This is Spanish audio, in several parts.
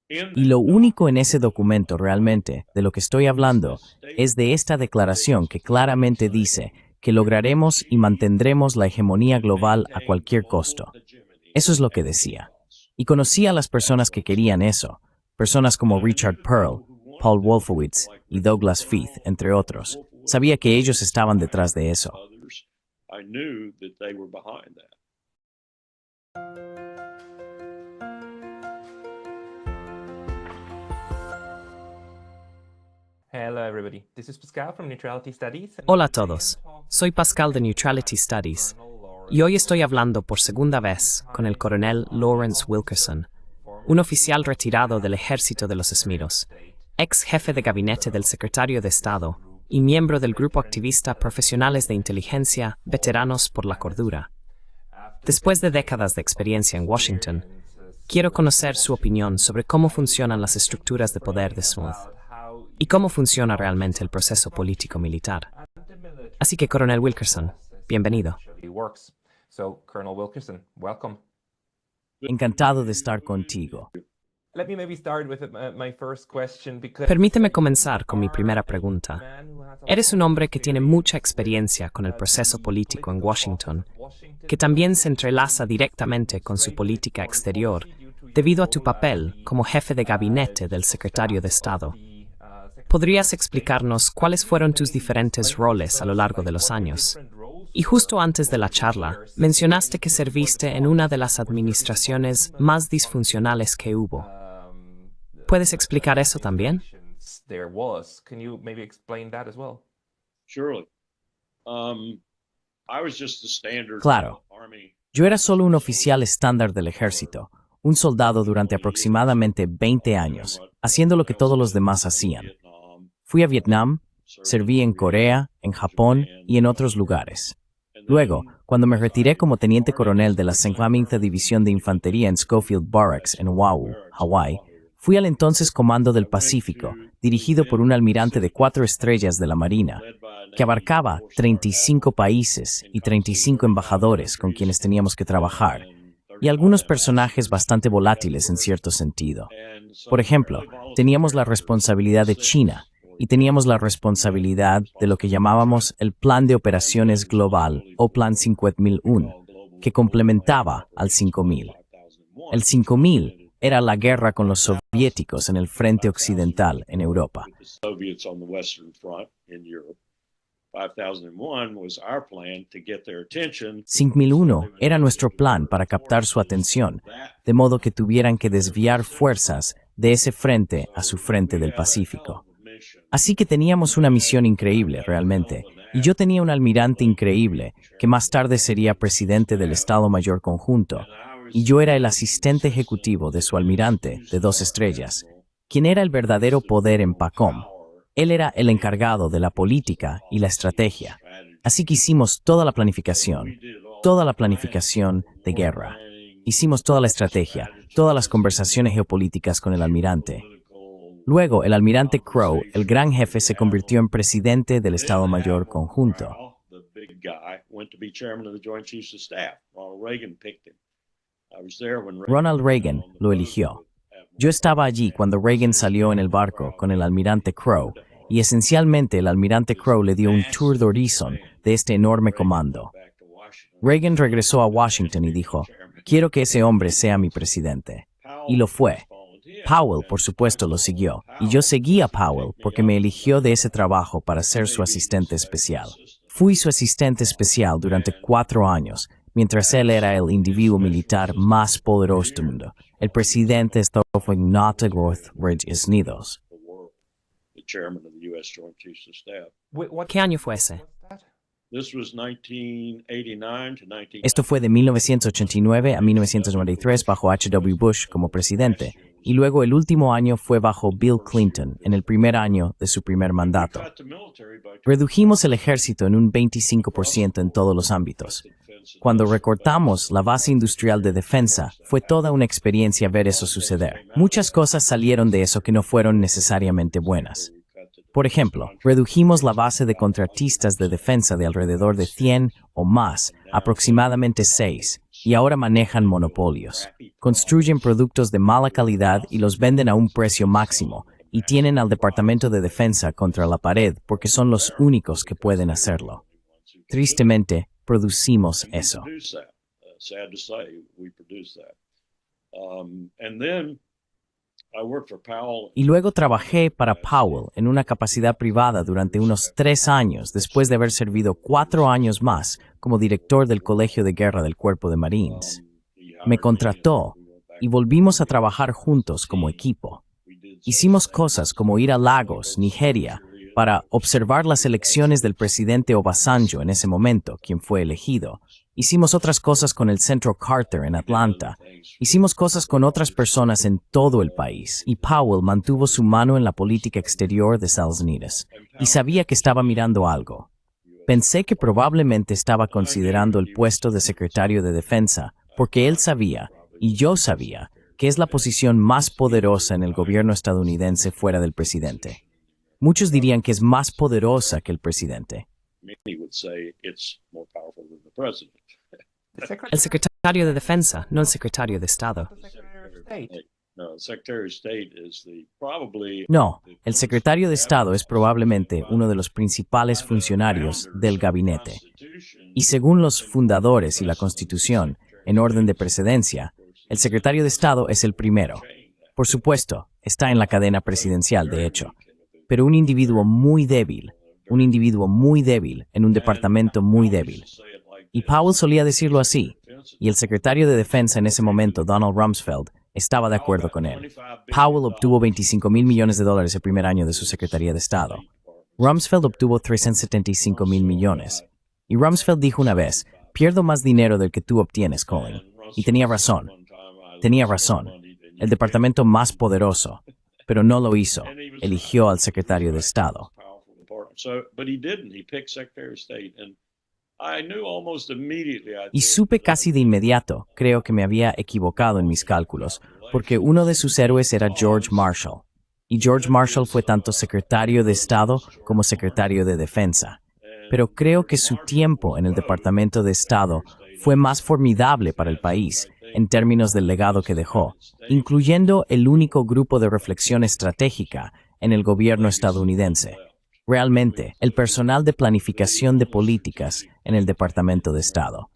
Y lo único en ese documento realmente de lo que estoy hablando es de esta declaración que claramente dice que lograremos y mantendremos la hegemonía global a cualquier costo. Eso es lo que decía. Y conocí a las personas que querían eso, personas como Richard Pearl, Paul Wolfowitz y Douglas Feith, entre otros. Sabía que ellos estaban detrás de eso. Hola a todos, soy Pascal de Neutrality Studies y hoy estoy hablando por segunda vez con el coronel Lawrence Wilkerson, un oficial retirado del Ejército de los Esmiros, ex jefe de gabinete del secretario de Estado y miembro del grupo activista Profesionales de Inteligencia Veteranos por la Cordura. Después de décadas de experiencia en Washington, quiero conocer su opinión sobre cómo funcionan las estructuras de poder de Smooth y cómo funciona realmente el proceso político-militar. Así que, coronel Wilkerson, bienvenido. Encantado de estar contigo. Permíteme comenzar con mi primera pregunta. Eres un hombre que tiene mucha experiencia con el proceso político en Washington, que también se entrelaza directamente con su política exterior debido a tu papel como jefe de gabinete del secretario de Estado. ¿Podrías explicarnos cuáles fueron tus diferentes roles a lo largo de los años? Y justo antes de la charla, mencionaste que serviste en una de las administraciones más disfuncionales que hubo. ¿Puedes explicar eso también? Claro. Yo era solo un oficial estándar del ejército, un soldado durante aproximadamente 20 años, haciendo lo que todos los demás hacían. Fui a Vietnam, serví en Corea, en Japón y en otros lugares. Luego, cuando me retiré como teniente coronel de la 50ª División de Infantería en Schofield Barracks, en Oahu, Hawái, fui al entonces Comando del Pacífico, dirigido por un almirante de 4 estrellas de la Marina, que abarcaba 35 países y 35 embajadores con quienes teníamos que trabajar, y algunos personajes bastante volátiles en cierto sentido. Por ejemplo, teníamos la responsabilidad de China, y teníamos la responsabilidad de lo que llamábamos el Plan de Operaciones Global o Plan 5001, que complementaba al 5000. El 5000 era la guerra con los soviéticos en el frente occidental en Europa. 5001 era nuestro plan para captar su atención, de modo que tuvieran que desviar fuerzas de ese frente a su frente del Pacífico. Así que teníamos una misión increíble, realmente, y yo tenía un almirante increíble, que más tarde sería presidente del Estado Mayor Conjunto, y yo era el asistente ejecutivo de su almirante, de 2 estrellas, quien era el verdadero poder en PACOM. Él era el encargado de la política y la estrategia. Así que hicimos toda la planificación de guerra. Hicimos toda la estrategia, todas las conversaciones geopolíticas con el almirante. Luego, el almirante Crowe, el gran jefe, se convirtió en presidente del Estado Mayor Conjunto. Ronald Reagan lo eligió. Yo estaba allí cuando Reagan salió en el barco con el almirante Crowe, y esencialmente el almirante Crowe le dio un tour de horizon de este enorme comando. Reagan regresó a Washington y dijo, «Quiero que ese hombre sea mi presidente». Y lo fue. Powell, por supuesto, lo siguió, y yo seguí a Powell porque me eligió de ese trabajo para ser su asistente especial. Fui su asistente especial durante 4 años, mientras él era el individuo militar más poderoso del mundo, el presidente de Estados Unidos. ¿Qué año fue ese? Esto fue de 1989 a 1993 bajo H.W. Bush como presidente, y luego el último año fue bajo Bill Clinton, en el primer año de su primer mandato. Redujimos el ejército en un 25% en todos los ámbitos. Cuando recortamos la base industrial de defensa, fue toda una experiencia ver eso suceder. Muchas cosas salieron de eso que no fueron necesariamente buenas. Por ejemplo, redujimos la base de contratistas de defensa de alrededor de 100 o más, aproximadamente 6, y ahora manejan monopolios. Construyen productos de mala calidad y los venden a un precio máximo, y tienen al Departamento de Defensa contra la pared porque son los únicos que pueden hacerlo. Tristemente, producimos eso. Y luego trabajé para Powell en una capacidad privada durante unos 3 años después de haber servido 4 años más como director del Colegio de Guerra del Cuerpo de Marines. Me contrató y volvimos a trabajar juntos como equipo. Hicimos cosas como ir a Lagos, Nigeria, para observar las elecciones del presidente Obasanjo en ese momento, quien fue elegido. Hicimos otras cosas con el Centro Carter en Atlanta. Hicimos cosas con otras personas en todo el país. Y Powell mantuvo su mano en la política exterior de Estados Unidos. Y sabía que estaba mirando algo. Pensé que probablemente estaba considerando el puesto de secretario de Defensa, porque él sabía, y yo sabía, que es la posición más poderosa en el gobierno estadounidense fuera del presidente. Muchos dirían que es más poderosa que el presidente. El secretario de Defensa, no el secretario de Estado. No, el secretario de Estado es probablemente uno de los principales funcionarios del gabinete. Y según los fundadores y la Constitución, en orden de precedencia, el secretario de Estado es el primero. Por supuesto, está en la cadena presidencial, de hecho, pero un individuo muy débil en un departamento muy débil. Y Powell solía decirlo así, y el secretario de Defensa en ese momento, Donald Rumsfeld, estaba de acuerdo con él. Powell obtuvo $25,000 millones el primer año de su Secretaría de Estado. Rumsfeld obtuvo $375,000 millones. Y Rumsfeld dijo una vez, pierdo más dinero del que tú obtienes, Colin. Y tenía razón. El departamento más poderoso. Pero no lo hizo. Eligió al secretario de Estado. Y supe casi de inmediato, creo que me había equivocado en mis cálculos, porque uno de sus héroes era George Marshall. Y George Marshall fue tanto secretario de Estado como secretario de Defensa. Pero creo que su tiempo en el Departamento de Estado fue más formidable para el país, en términos del legado que dejó, incluyendo el único grupo de reflexión estratégica en el gobierno estadounidense. Realmente, el personal de planificación de políticas en el Departamento de Estado.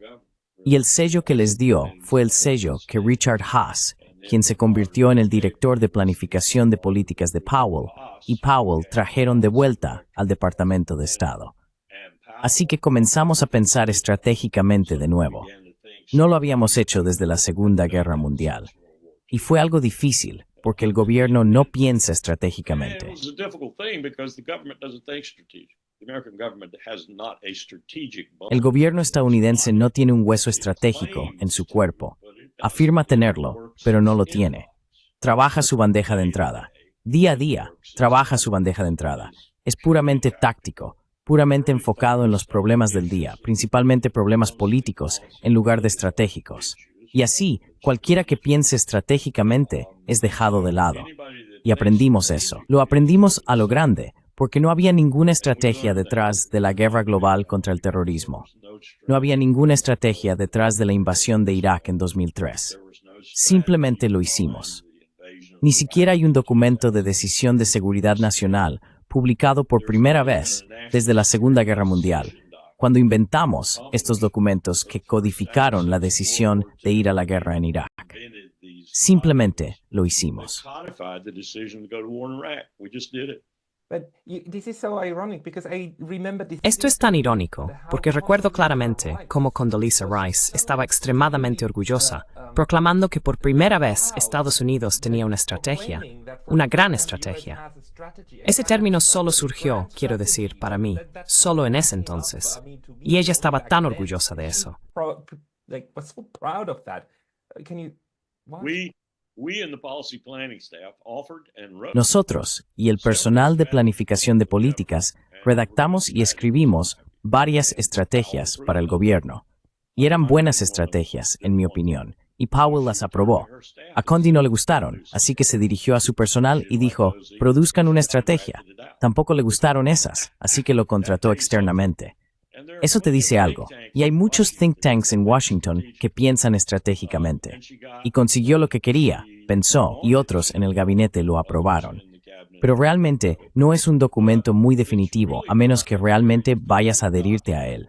Y el sello que les dio fue el sello que Richard Haas, quien se convirtió en el director de planificación de políticas de Powell, y Powell trajeron de vuelta al Departamento de Estado. Así que comenzamos a pensar estratégicamente de nuevo. No lo habíamos hecho desde la Segunda Guerra Mundial. Y fue algo difícil, porque el gobierno no piensa estratégicamente. El gobierno estadounidense no tiene un hueso estratégico en su cuerpo. Afirma tenerlo, pero no lo tiene. Trabaja su bandeja de entrada. Día a día, trabaja su bandeja de entrada. Es puramente táctico, puramente enfocado en los problemas del día, principalmente problemas políticos, en lugar de estratégicos. Y así, cualquiera que piense estratégicamente es dejado de lado. Y aprendimos eso. Lo aprendimos a lo grande, porque no había ninguna estrategia detrás de la guerra global contra el terrorismo. No había ninguna estrategia detrás de la invasión de Irak en 2003. Simplemente lo hicimos. Ni siquiera hay un documento de decisión de seguridad nacional publicado por primera vez desde la Segunda Guerra Mundial, cuando inventamos estos documentos que codificaron la decisión de ir a la guerra en Irak. Simplemente lo hicimos. Esto es tan irónico, porque recuerdo claramente cómo Condoleezza Rice estaba extremadamente orgullosa, proclamando que por primera vez Estados Unidos tenía una estrategia, una gran estrategia. Ese término solo surgió, quiero decir, para mí, solo en ese entonces. Y ella estaba tan orgullosa de eso. Nosotros y el personal de planificación de políticas redactamos y escribimos varias estrategias para el gobierno. Y eran buenas estrategias, en mi opinión, y Powell las aprobó. A Condi no le gustaron, así que se dirigió a su personal y dijo, produzcan una estrategia. Tampoco le gustaron esas, así que lo contrató externamente. Eso te dice algo, y hay muchos think tanks en Washington que piensan estratégicamente. Y consiguió lo que quería, pensó, y otros en el gabinete lo aprobaron. Pero realmente no es un documento muy definitivo, a menos que realmente vayas a adherirte a él.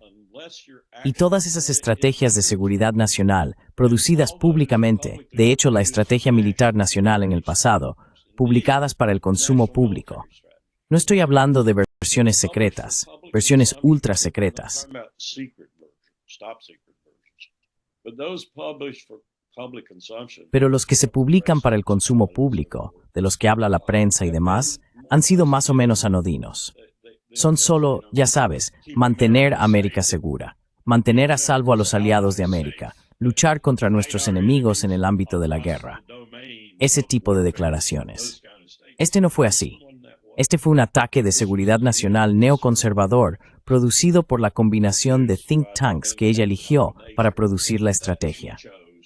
Y todas esas estrategias de seguridad nacional, producidas públicamente, de hecho la Estrategia Militar Nacional en el pasado, publicadas para el consumo público. No estoy hablando de versiones secretas, versiones ultra secretas. Pero los que se publican para el consumo público, de los que habla la prensa y demás, han sido más o menos anodinos. Son solo, ya sabes, mantener a América segura, mantener a salvo a los aliados de América, luchar contra nuestros enemigos en el ámbito de la guerra. Ese tipo de declaraciones. Este no fue así. Este fue un ataque de seguridad nacional neoconservador producido por la combinación de think tanks que ella eligió para producir la estrategia.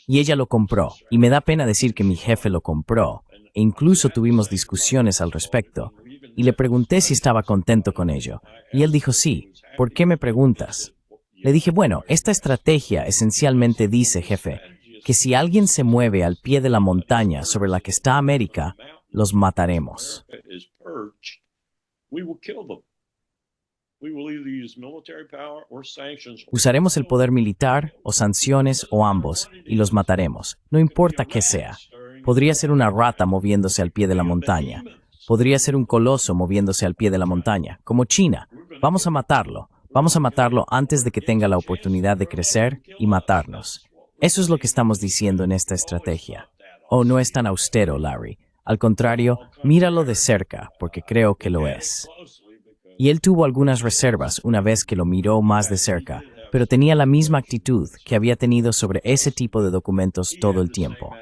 Y ella lo compró, y me da pena decir que mi jefe lo compró, e incluso tuvimos discusiones al respecto, y le pregunté si estaba contento con ello, y él dijo sí. ¿Por qué me preguntas? Le dije, bueno, esta estrategia esencialmente dice, jefe, que si alguien se mueve al pie de la montaña sobre la que está América, los mataremos. Usaremos el poder militar, o sanciones, o ambos, y los mataremos, no importa qué sea. Podría ser una rata moviéndose al pie de la montaña. Podría ser un coloso moviéndose al pie de la montaña, como China. Vamos a matarlo. Vamos a matarlo antes de que tenga la oportunidad de crecer y matarnos. Eso es lo que estamos diciendo en esta estrategia. Oh, no es tan austero, Larry. Al contrario, míralo de cerca, porque creo que lo es. Y él tuvo algunas reservas una vez que lo miró más de cerca, pero tenía la misma actitud que había tenido sobre ese tipo de documentos todo el tiempo.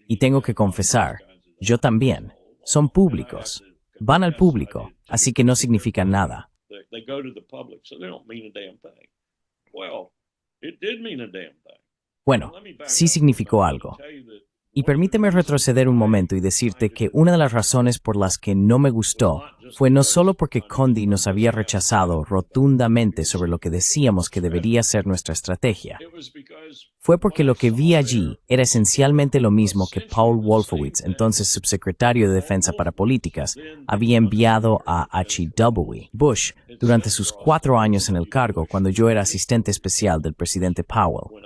Y tengo que confesar, yo también. Son públicos. Van al público, así que no significan nada. Bueno, sí significó algo. Y permíteme retroceder un momento y decirte que una de las razones por las que no me gustó fue no solo porque Condi nos había rechazado rotundamente sobre lo que decíamos que debería ser nuestra estrategia. Fue porque lo que vi allí era esencialmente lo mismo que Paul Wolfowitz, entonces subsecretario de Defensa para Políticas, había enviado a H.W. Bush durante sus 4 años en el cargo cuando yo era asistente especial del presidente Powell.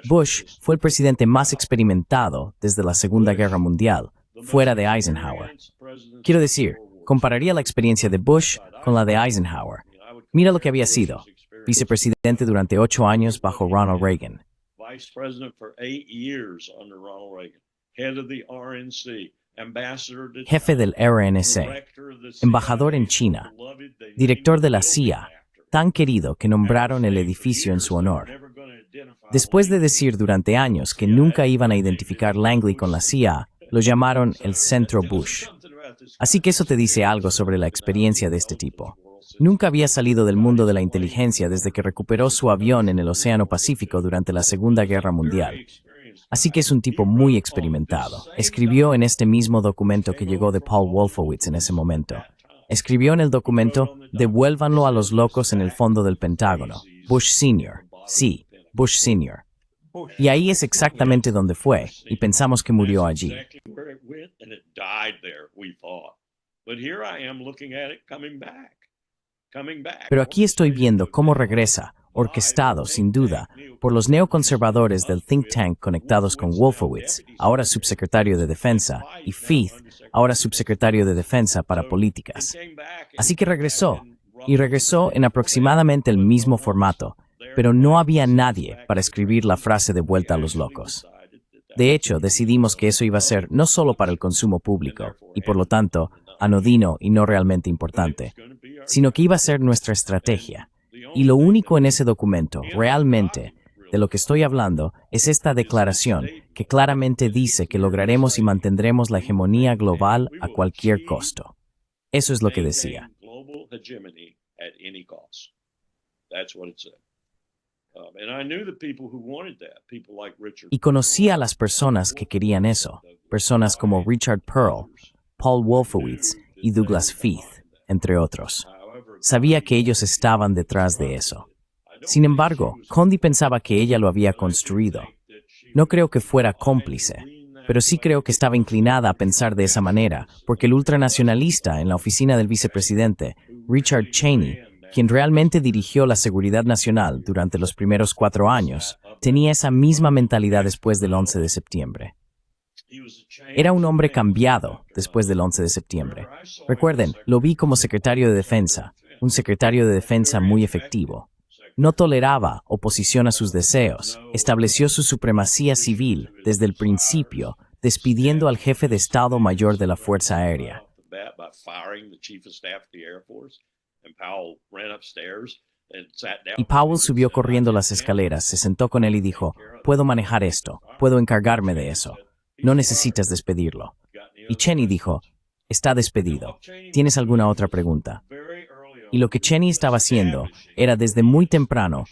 Bush fue el presidente más experimentado desde la Segunda Guerra Mundial, fuera de Eisenhower. Quiero decir, compararía la experiencia de Bush con la de Eisenhower. Mira lo que había sido, vicepresidente durante 8 años bajo Ronald Reagan. Jefe del RNC, embajador en China, director de la CIA, tan querido que nombraron el edificio en su honor. Después de decir durante años que nunca iban a identificar Langley con la CIA, lo llamaron el Centro Bush. Así que eso te dice algo sobre la experiencia de este tipo. Nunca había salido del mundo de la inteligencia desde que recuperó su avión en el Océano Pacífico durante la Segunda Guerra Mundial. Así que es un tipo muy experimentado. Escribió en este mismo documento que llegó de Paul Wolfowitz en ese momento. Escribió en el documento, devuélvanlo a los locos en el fondo del Pentágono. Bush Sr. Sí, Bush Sr. Y ahí es exactamente donde fue, y pensamos que murió allí. Pero aquí estoy viendo cómo regresa, orquestado, sin duda, por los neoconservadores del think tank conectados con Wolfowitz, ahora subsecretario de Defensa, y Feith, ahora subsecretario de Defensa para Políticas. Así que regresó, y regresó en aproximadamente el mismo formato, pero no había nadie para escribir la frase de vuelta a los locos. De hecho, decidimos que eso iba a ser no solo para el consumo público, y por lo tanto, anodino y no realmente importante, sino que iba a ser nuestra estrategia. Y lo único en ese documento, realmente, de lo que estoy hablando, es esta declaración que claramente dice que lograremos y mantendremos la hegemonía global a cualquier costo. Eso es lo que decía. Y conocí a las personas que querían eso, personas como Richard Pearl, Paul Wolfowitz y Douglas Feith, entre otros. Sabía que ellos estaban detrás de eso. Sin embargo, Condi pensaba que ella lo había construido. No creo que fuera cómplice, pero sí creo que estaba inclinada a pensar de esa manera, porque el ultranacionalista en la oficina del vicepresidente, Richard Cheney, quien realmente dirigió la seguridad nacional durante los primeros 4 años, tenía esa misma mentalidad después del 11 de septiembre. Era un hombre cambiado después del 11 de septiembre. Recuerden, lo vi como secretario de Defensa, un secretario de Defensa muy efectivo. No toleraba oposición a sus deseos, estableció su supremacía civil desde el principio, despidiendo al jefe de Estado Mayor de la Fuerza Aérea. Y Powell subió corriendo las escaleras, se sentó con él y dijo, «Puedo manejar esto, puedo encargarme de eso. No necesitas despedirlo». Y Cheney dijo, «Está despedido. ¿Tienes alguna otra pregunta?» Y lo que Cheney estaba haciendo era desde muy temprano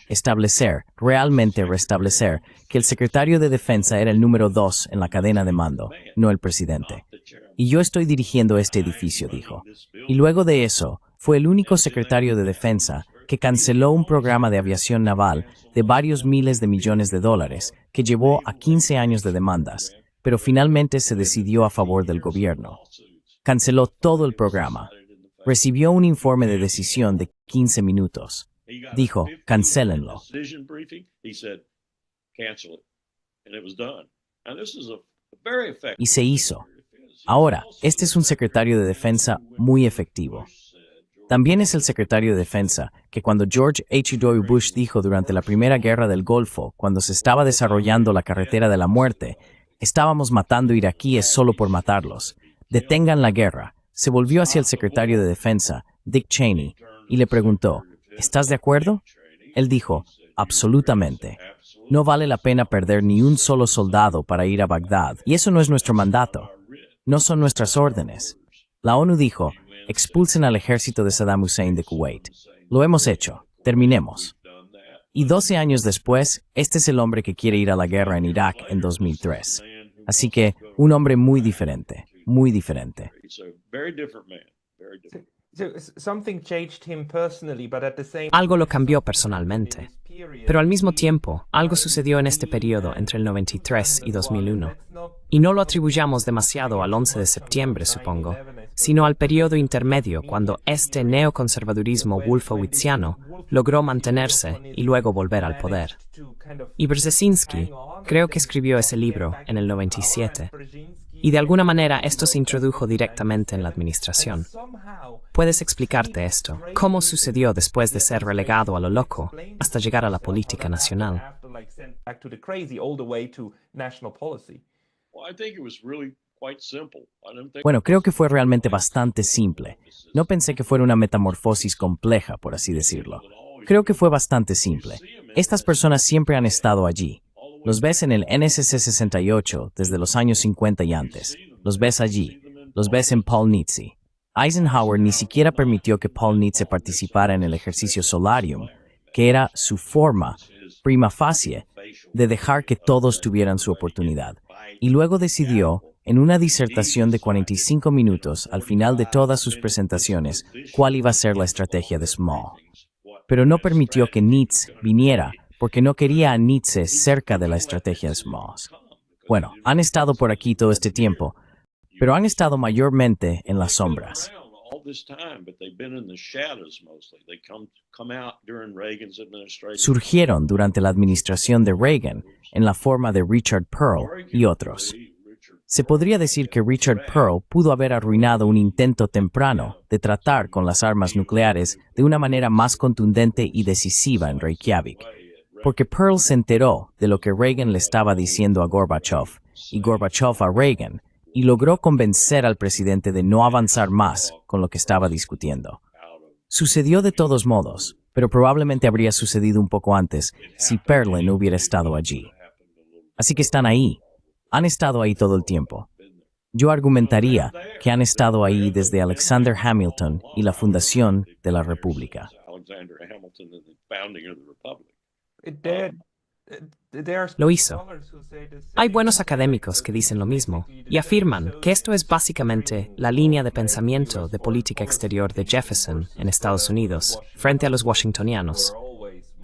realmente restablecer, que el secretario de Defensa era el número 2 en la cadena de mando, no el presidente. «Y yo estoy dirigiendo este edificio», dijo. Y luego de eso, fue el único secretario de Defensa que canceló un programa de aviación naval de varios miles de millones de dólares que llevó a 15 años de demandas, pero finalmente se decidió a favor del gobierno. Canceló todo el programa. Recibió un informe de decisión de 15 minutos. Dijo, cancélenlo. Y se hizo. Ahora, este es un secretario de Defensa muy efectivo. También es el secretario de Defensa que cuando George H.W. Bush dijo durante la Primera Guerra del Golfo, cuando se estaba desarrollando la carretera de la muerte, estábamos matando iraquíes solo por matarlos. Detengan la guerra. Se volvió hacia el secretario de Defensa, Dick Cheney, y le preguntó, ¿estás de acuerdo? Él dijo, absolutamente. No vale la pena perder ni un solo soldado para ir a Bagdad, y eso no es nuestro mandato. No son nuestras órdenes. La ONU dijo, expulsen al ejército de Saddam Hussein de Kuwait. Lo hemos hecho. Terminemos. Y 12 años después, este es el hombre que quiere ir a la guerra en Irak en 2003. Así que, un hombre muy diferente, muy diferente. Algo lo cambió personalmente. Pero al mismo tiempo, algo sucedió en este periodo entre el 93 y 2001. Y no lo atribuyamos demasiado al 11 de septiembre, supongo, sino al periodo intermedio cuando este neoconservadurismo wolfowitziano logró mantenerse y luego volver al poder. Y Brzezinski creo que escribió ese libro en el 97. Y de alguna manera esto se introdujo directamente en la administración. ¿Puedes explicarte esto? ¿Cómo sucedió después de ser relegado a lo loco hasta llegar a la política nacional? Bueno, creo que fue realmente bastante simple. No pensé que fuera una metamorfosis compleja, por así decirlo. Creo que fue bastante simple. Estas personas siempre han estado allí. Los ves en el NSC 68 desde los años 50 y antes. Los ves allí. Los ves en Paul Nitze. Eisenhower ni siquiera permitió que Paul Nitze participara en el ejercicio Solarium, que era su forma, prima facie, de dejar que todos tuvieran su oportunidad. Y luego decidió, en una disertación de 45 minutos al final de todas sus presentaciones, cuál iba a ser la estrategia de Small. Pero no permitió que Nitze viniera, porque no quería a Nitze cerca de la estrategia de Smalls. Bueno, han estado por aquí todo este tiempo, pero han estado mayormente en las sombras. Surgieron durante la administración de Reagan en la forma de Richard Pearl y otros. Se podría decir que Richard Pearl pudo haber arruinado un intento temprano de tratar con las armas nucleares de una manera más contundente y decisiva en Reykjavik, porque Pearl se enteró de lo que Reagan le estaba diciendo a Gorbachev y Gorbachev a Reagan, y logró convencer al presidente de no avanzar más con lo que estaba discutiendo. Sucedió de todos modos, pero probablemente habría sucedido un poco antes si Pearl no hubiera estado allí. Así que están ahí. Han estado ahí todo el tiempo. Yo argumentaría que han estado ahí desde Alexander Hamilton y la fundación de la República. Lo hizo. Hay buenos académicos que dicen lo mismo y afirman que esto es básicamente la línea de pensamiento de política exterior de Jefferson en Estados Unidos frente a los washingtonianos,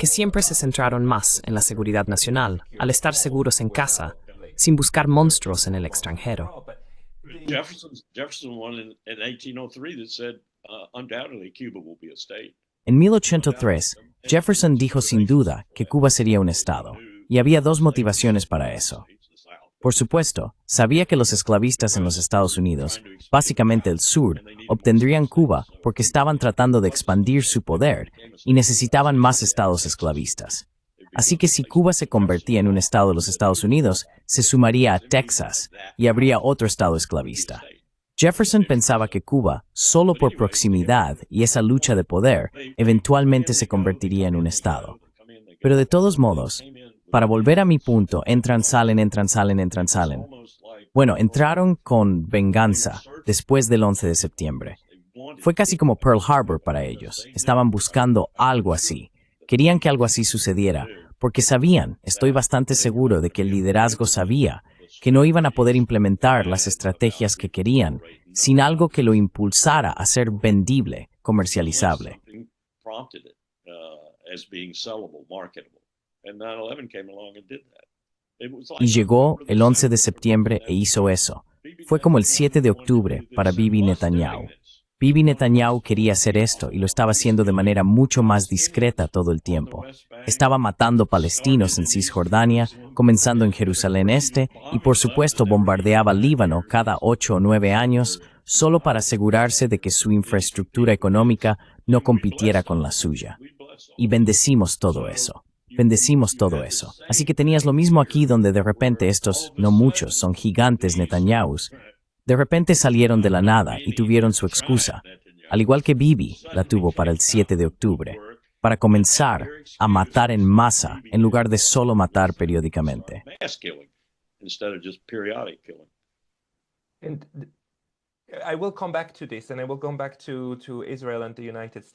que siempre se centraron más en la seguridad nacional, al estar seguros en casa, sin buscar monstruos en el extranjero. En 1803, Jefferson dijo sin duda que Cuba sería un estado, y había dos motivaciones para eso. Por supuesto, sabía que los esclavistas en los Estados Unidos, básicamente el sur, obtendrían Cuba porque estaban tratando de expandir su poder y necesitaban más estados esclavistas. Así que si Cuba se convertía en un estado de los Estados Unidos, se sumaría a Texas y habría otro estado esclavista. Jefferson pensaba que Cuba, solo por proximidad y esa lucha de poder, eventualmente se convertiría en un estado. Pero de todos modos, para volver a mi punto, entran, salen. Bueno, entraron con venganza después del 11 de septiembre. Fue casi como Pearl Harbor para ellos. Estaban buscando algo así. Querían que algo así sucediera, porque sabían, estoy bastante seguro de que el liderazgo sabía, que no iban a poder implementar las estrategias que querían sin algo que lo impulsara a ser vendible, comercializable. Y llegó el 11 de septiembre e hizo eso. Fue como el 7 de octubre para Bibi Netanyahu. Bibi Netanyahu quería hacer esto y lo estaba haciendo de manera mucho más discreta todo el tiempo. Estaba matando palestinos en Cisjordania, comenzando en Jerusalén Este y por supuesto bombardeaba Líbano cada 8 o 9 años solo para asegurarse de que su infraestructura económica no compitiera con la suya. Y bendecimos todo eso. Bendecimos todo eso. Así que tenías lo mismo aquí donde de repente estos, no muchos, son gigantes Netanyahus, de repente salieron de la nada y tuvieron su excusa, al igual que Bibi la tuvo para el 7 de octubre, para comenzar a matar en masa en lugar de solo matar periódicamente.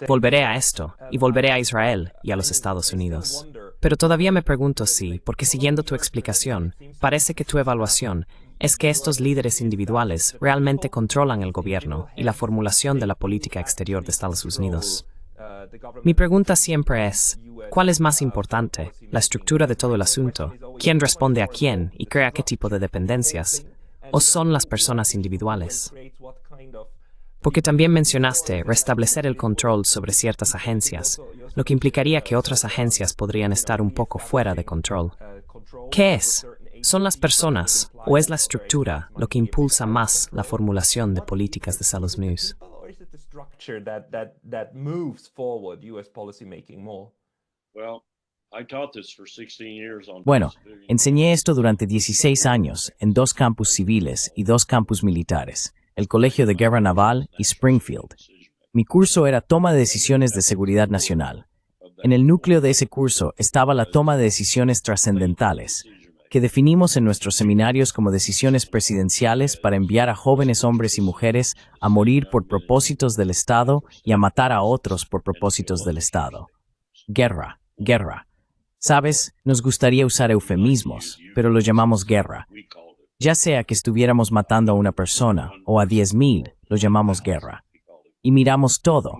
Volveré a esto, y volveré a Israel y a los Estados Unidos. Pero todavía me pregunto si, porque siguiendo tu explicación, parece que tu evaluación es que estos líderes individuales realmente controlan el gobierno y la formulación de la política exterior de Estados Unidos. Mi pregunta siempre es, ¿cuál es más importante? ¿La estructura de todo el asunto? ¿Quién responde a quién y crea qué tipo de dependencias? ¿O son las personas individuales? Porque también mencionaste restablecer el control sobre ciertas agencias, lo que implicaría que otras agencias podrían estar un poco fuera de control. ¿Qué es? ¿Son las personas o es la estructura lo que impulsa más la formulación de políticas de Estados Unidos? Bueno, enseñé esto durante 16 años en 2 campus civiles y 2 campus militares, el Colegio de Guerra Naval y Springfield. Mi curso era Toma de Decisiones de Seguridad Nacional. En el núcleo de ese curso estaba la toma de decisiones trascendentales, que definimos en nuestros seminarios como decisiones presidenciales para enviar a jóvenes hombres y mujeres a morir por propósitos del Estado y a matar a otros por propósitos del Estado. Guerra, guerra. Sabes, nos gustaría usar eufemismos, pero lo llamamos guerra. Ya sea que estuviéramos matando a una persona o a 10,000, lo llamamos guerra. Y miramos todo.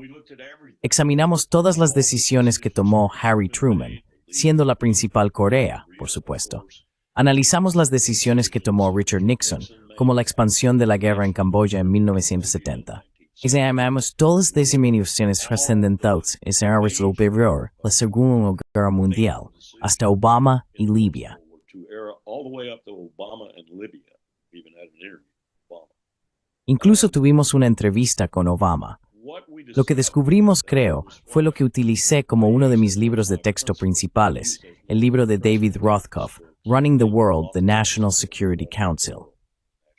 Examinamos todas las decisiones que tomó Harry Truman, siendo la principal Corea, por supuesto. Analizamos las decisiones que tomó Richard Nixon, como la expansión de la guerra en Camboya en 1970. Examinamos todas las decisiones trascendentales en la Segunda Guerra Mundial, hasta Obama y Libia. Incluso tuvimos una entrevista con Obama. Lo que descubrimos, creo, fue lo que utilicé como uno de mis libros de texto principales, el libro de David Rothkopf, Running the World, the National Security Council.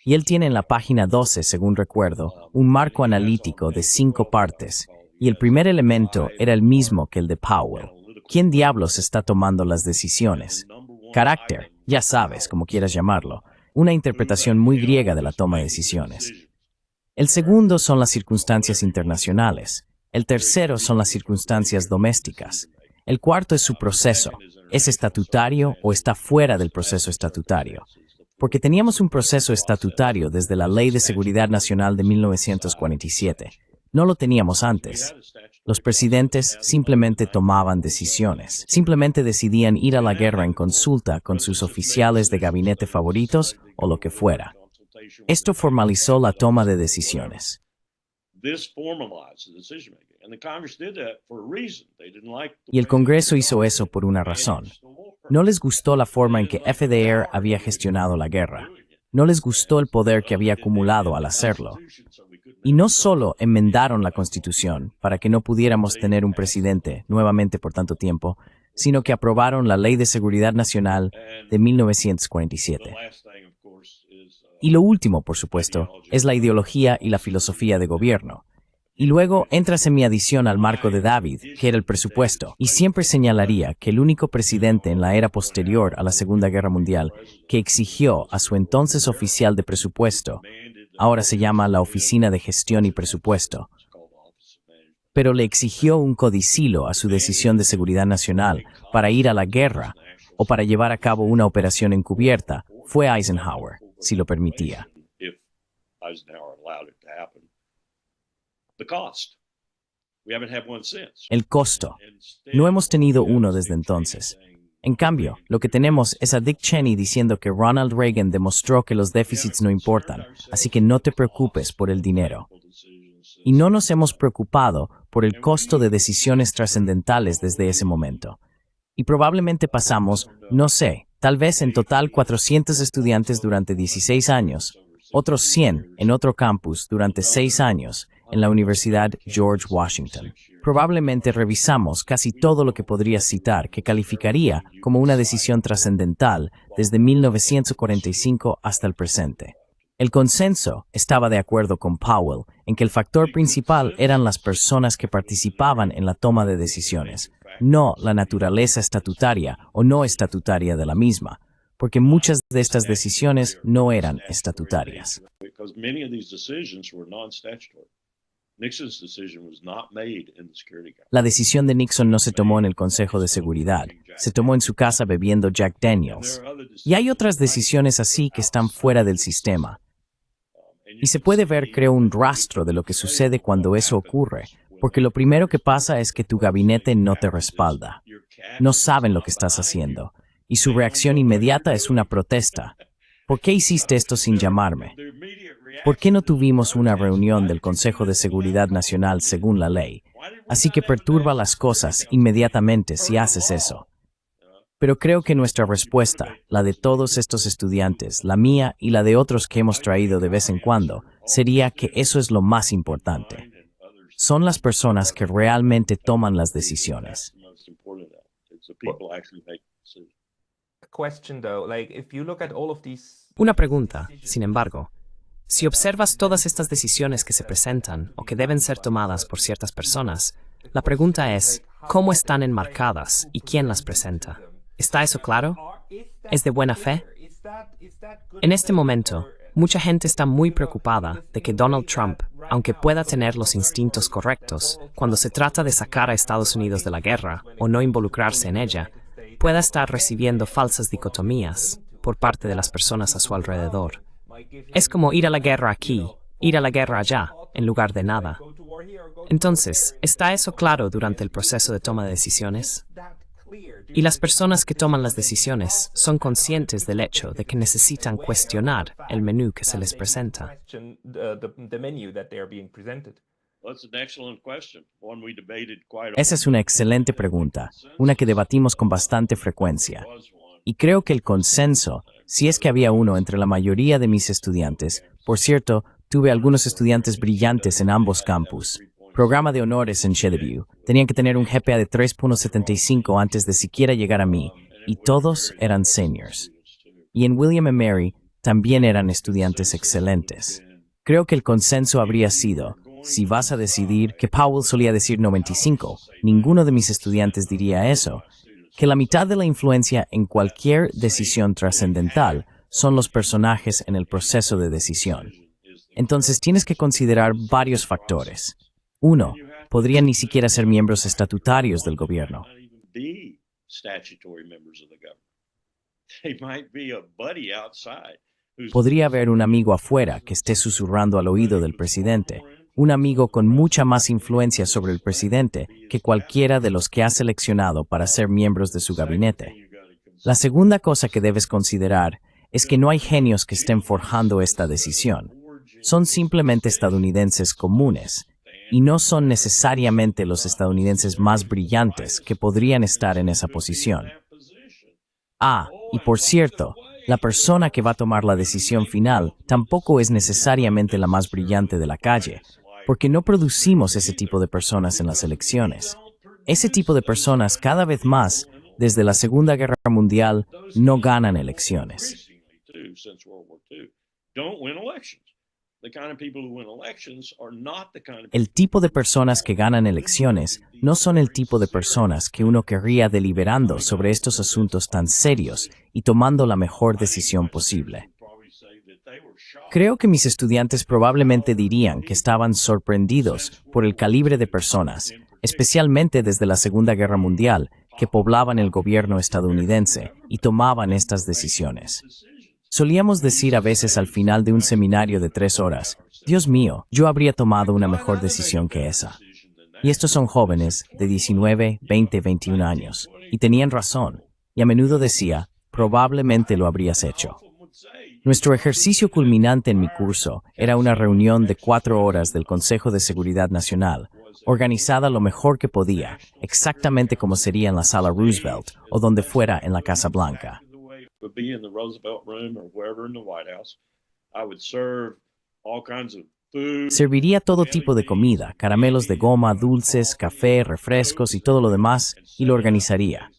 Y él tiene en la página 12, según recuerdo, un marco analítico de 5 partes, y el primer elemento era el mismo que el de Powell. ¿Quién diablos está tomando las decisiones? Carácter, ya sabes, como quieras llamarlo, una interpretación muy griega de la toma de decisiones. El segundo son las circunstancias internacionales. El tercero son las circunstancias domésticas. El cuarto es su proceso. ¿Es estatutario o está fuera del proceso estatutario? Porque teníamos un proceso estatutario desde la Ley de Seguridad Nacional de 1947. No lo teníamos antes. Los presidentes simplemente tomaban decisiones. Simplemente decidían ir a la guerra en consulta con sus oficiales de gabinete favoritos o lo que fuera. Esto formalizó la toma de decisiones. Y el Congreso hizo eso por una razón. No les gustó la forma en que FDR había gestionado la guerra. No les gustó el poder que había acumulado al hacerlo. Y no solo enmendaron la Constitución para que no pudiéramos tener un presidente nuevamente por tanto tiempo, sino que aprobaron la Ley de Seguridad Nacional de 1947. Y lo último, por supuesto, es la ideología y la filosofía de gobierno. Y luego entras en mi adición al marco de David, que era el presupuesto, y siempre señalaría que el único presidente en la era posterior a la Segunda Guerra Mundial que exigió a su entonces oficial de presupuesto, ahora se llama la Oficina de Gestión y Presupuesto, pero le exigió un codicilo a su decisión de seguridad nacional para ir a la guerra o para llevar a cabo una operación encubierta, fue Eisenhower, si lo permitía. El costo. No hemos tenido uno desde entonces. En cambio, lo que tenemos es a Dick Cheney diciendo que Ronald Reagan demostró que los déficits no importan, así que no te preocupes por el dinero. Y no nos hemos preocupado por el costo de decisiones trascendentales desde ese momento. Y probablemente pasamos, no sé, tal vez en total 400 estudiantes durante 16 años, otros 100 en otro campus durante 6 años, en la Universidad George Washington. Probablemente revisamos casi todo lo que podría citar que calificaría como una decisión trascendental desde 1945 hasta el presente. El consenso estaba de acuerdo con Powell en que el factor principal eran las personas que participaban en la toma de decisiones, no la naturaleza estatutaria o no estatutaria de la misma, porque muchas de estas decisiones no eran estatutarias. La decisión de Nixon no se tomó en el Consejo de Seguridad, se tomó en su casa bebiendo Jack Daniels. Y hay otras decisiones así que están fuera del sistema. Y se puede ver, creo, un rastro de lo que sucede cuando eso ocurre, porque lo primero que pasa es que tu gabinete no te respalda. No saben lo que estás haciendo, y su reacción inmediata es una protesta. ¿Por qué hiciste esto sin llamarme? ¿Por qué no tuvimos una reunión del Consejo de Seguridad Nacional según la ley? Así que perturba las cosas inmediatamente si haces eso. Pero creo que nuestra respuesta, la de todos estos estudiantes, la mía y la de otros que hemos traído de vez en cuando, sería que eso es lo más importante. Son las personas que realmente toman las decisiones. Una pregunta, sin embargo. Si observas todas estas decisiones que se presentan o que deben ser tomadas por ciertas personas, la pregunta es, ¿cómo están enmarcadas y quién las presenta? ¿Está eso claro? ¿Es de buena fe? En este momento, mucha gente está muy preocupada de que Donald Trump, aunque pueda tener los instintos correctos, cuando se trata de sacar a Estados Unidos de la guerra o no involucrarse en ella, pueda estar recibiendo falsas dicotomías por parte de las personas a su alrededor. Es como ir a la guerra aquí, ir a la guerra allá, en lugar de nada. Entonces, ¿está eso claro durante el proceso de toma de decisiones? Y las personas que toman las decisiones son conscientes del hecho de que necesitan cuestionar el menú que se les presenta. Esa es una excelente pregunta, una que debatimos con bastante frecuencia. Y creo que el consenso, si es que había uno entre la mayoría de mis estudiantes, por cierto, tuve algunos estudiantes brillantes en ambos campus. Programa de honores en Chedeview, tenían que tener un GPA de 3.75 antes de siquiera llegar a mí, y todos eran seniors. Y en William & Mary también eran estudiantes excelentes. Creo que el consenso habría sido, si vas a decidir, que Powell solía decir 95, ninguno de mis estudiantes diría eso, que la mitad de la influencia en cualquier decisión trascendental son los personajes en el proceso de decisión. Entonces tienes que considerar varios factores. 1. Podrían ni siquiera ser miembros estatutarios del gobierno. Podría haber un amigo afuera que esté susurrando al oído del presidente, un amigo con mucha más influencia sobre el presidente que cualquiera de los que ha seleccionado para ser miembros de su gabinete. La segunda cosa que debes considerar es que no hay genios que estén forjando esta decisión. Son simplemente estadounidenses comunes, y no son necesariamente los estadounidenses más brillantes que podrían estar en esa posición. Y por cierto, la persona que va a tomar la decisión final tampoco es necesariamente la más brillante de la calle, porque no producimos ese tipo de personas en las elecciones. Ese tipo de personas cada vez más, desde la Segunda Guerra Mundial, no ganan elecciones. El tipo de personas que ganan elecciones no son el tipo de personas que uno querría deliberando sobre estos asuntos tan serios y tomando la mejor decisión posible. Creo que mis estudiantes probablemente dirían que estaban sorprendidos por el calibre de personas, especialmente desde la Segunda Guerra Mundial, que poblaban el gobierno estadounidense y tomaban estas decisiones. Solíamos decir a veces al final de un seminario de 3 horas, Dios mío, yo habría tomado una mejor decisión que esa. Y estos son jóvenes de 19, 20, 21 años, y tenían razón, y a menudo decía, probablemente lo habrías hecho. Nuestro ejercicio culminante en mi curso era una reunión de 4 horas del Consejo de Seguridad Nacional, organizada lo mejor que podía, exactamente como sería en la Sala Roosevelt o donde fuera en la Casa Blanca. Serviría todo tipo de comida, caramelos de goma, dulces, café, refrescos y todo lo demás, y lo organizaría.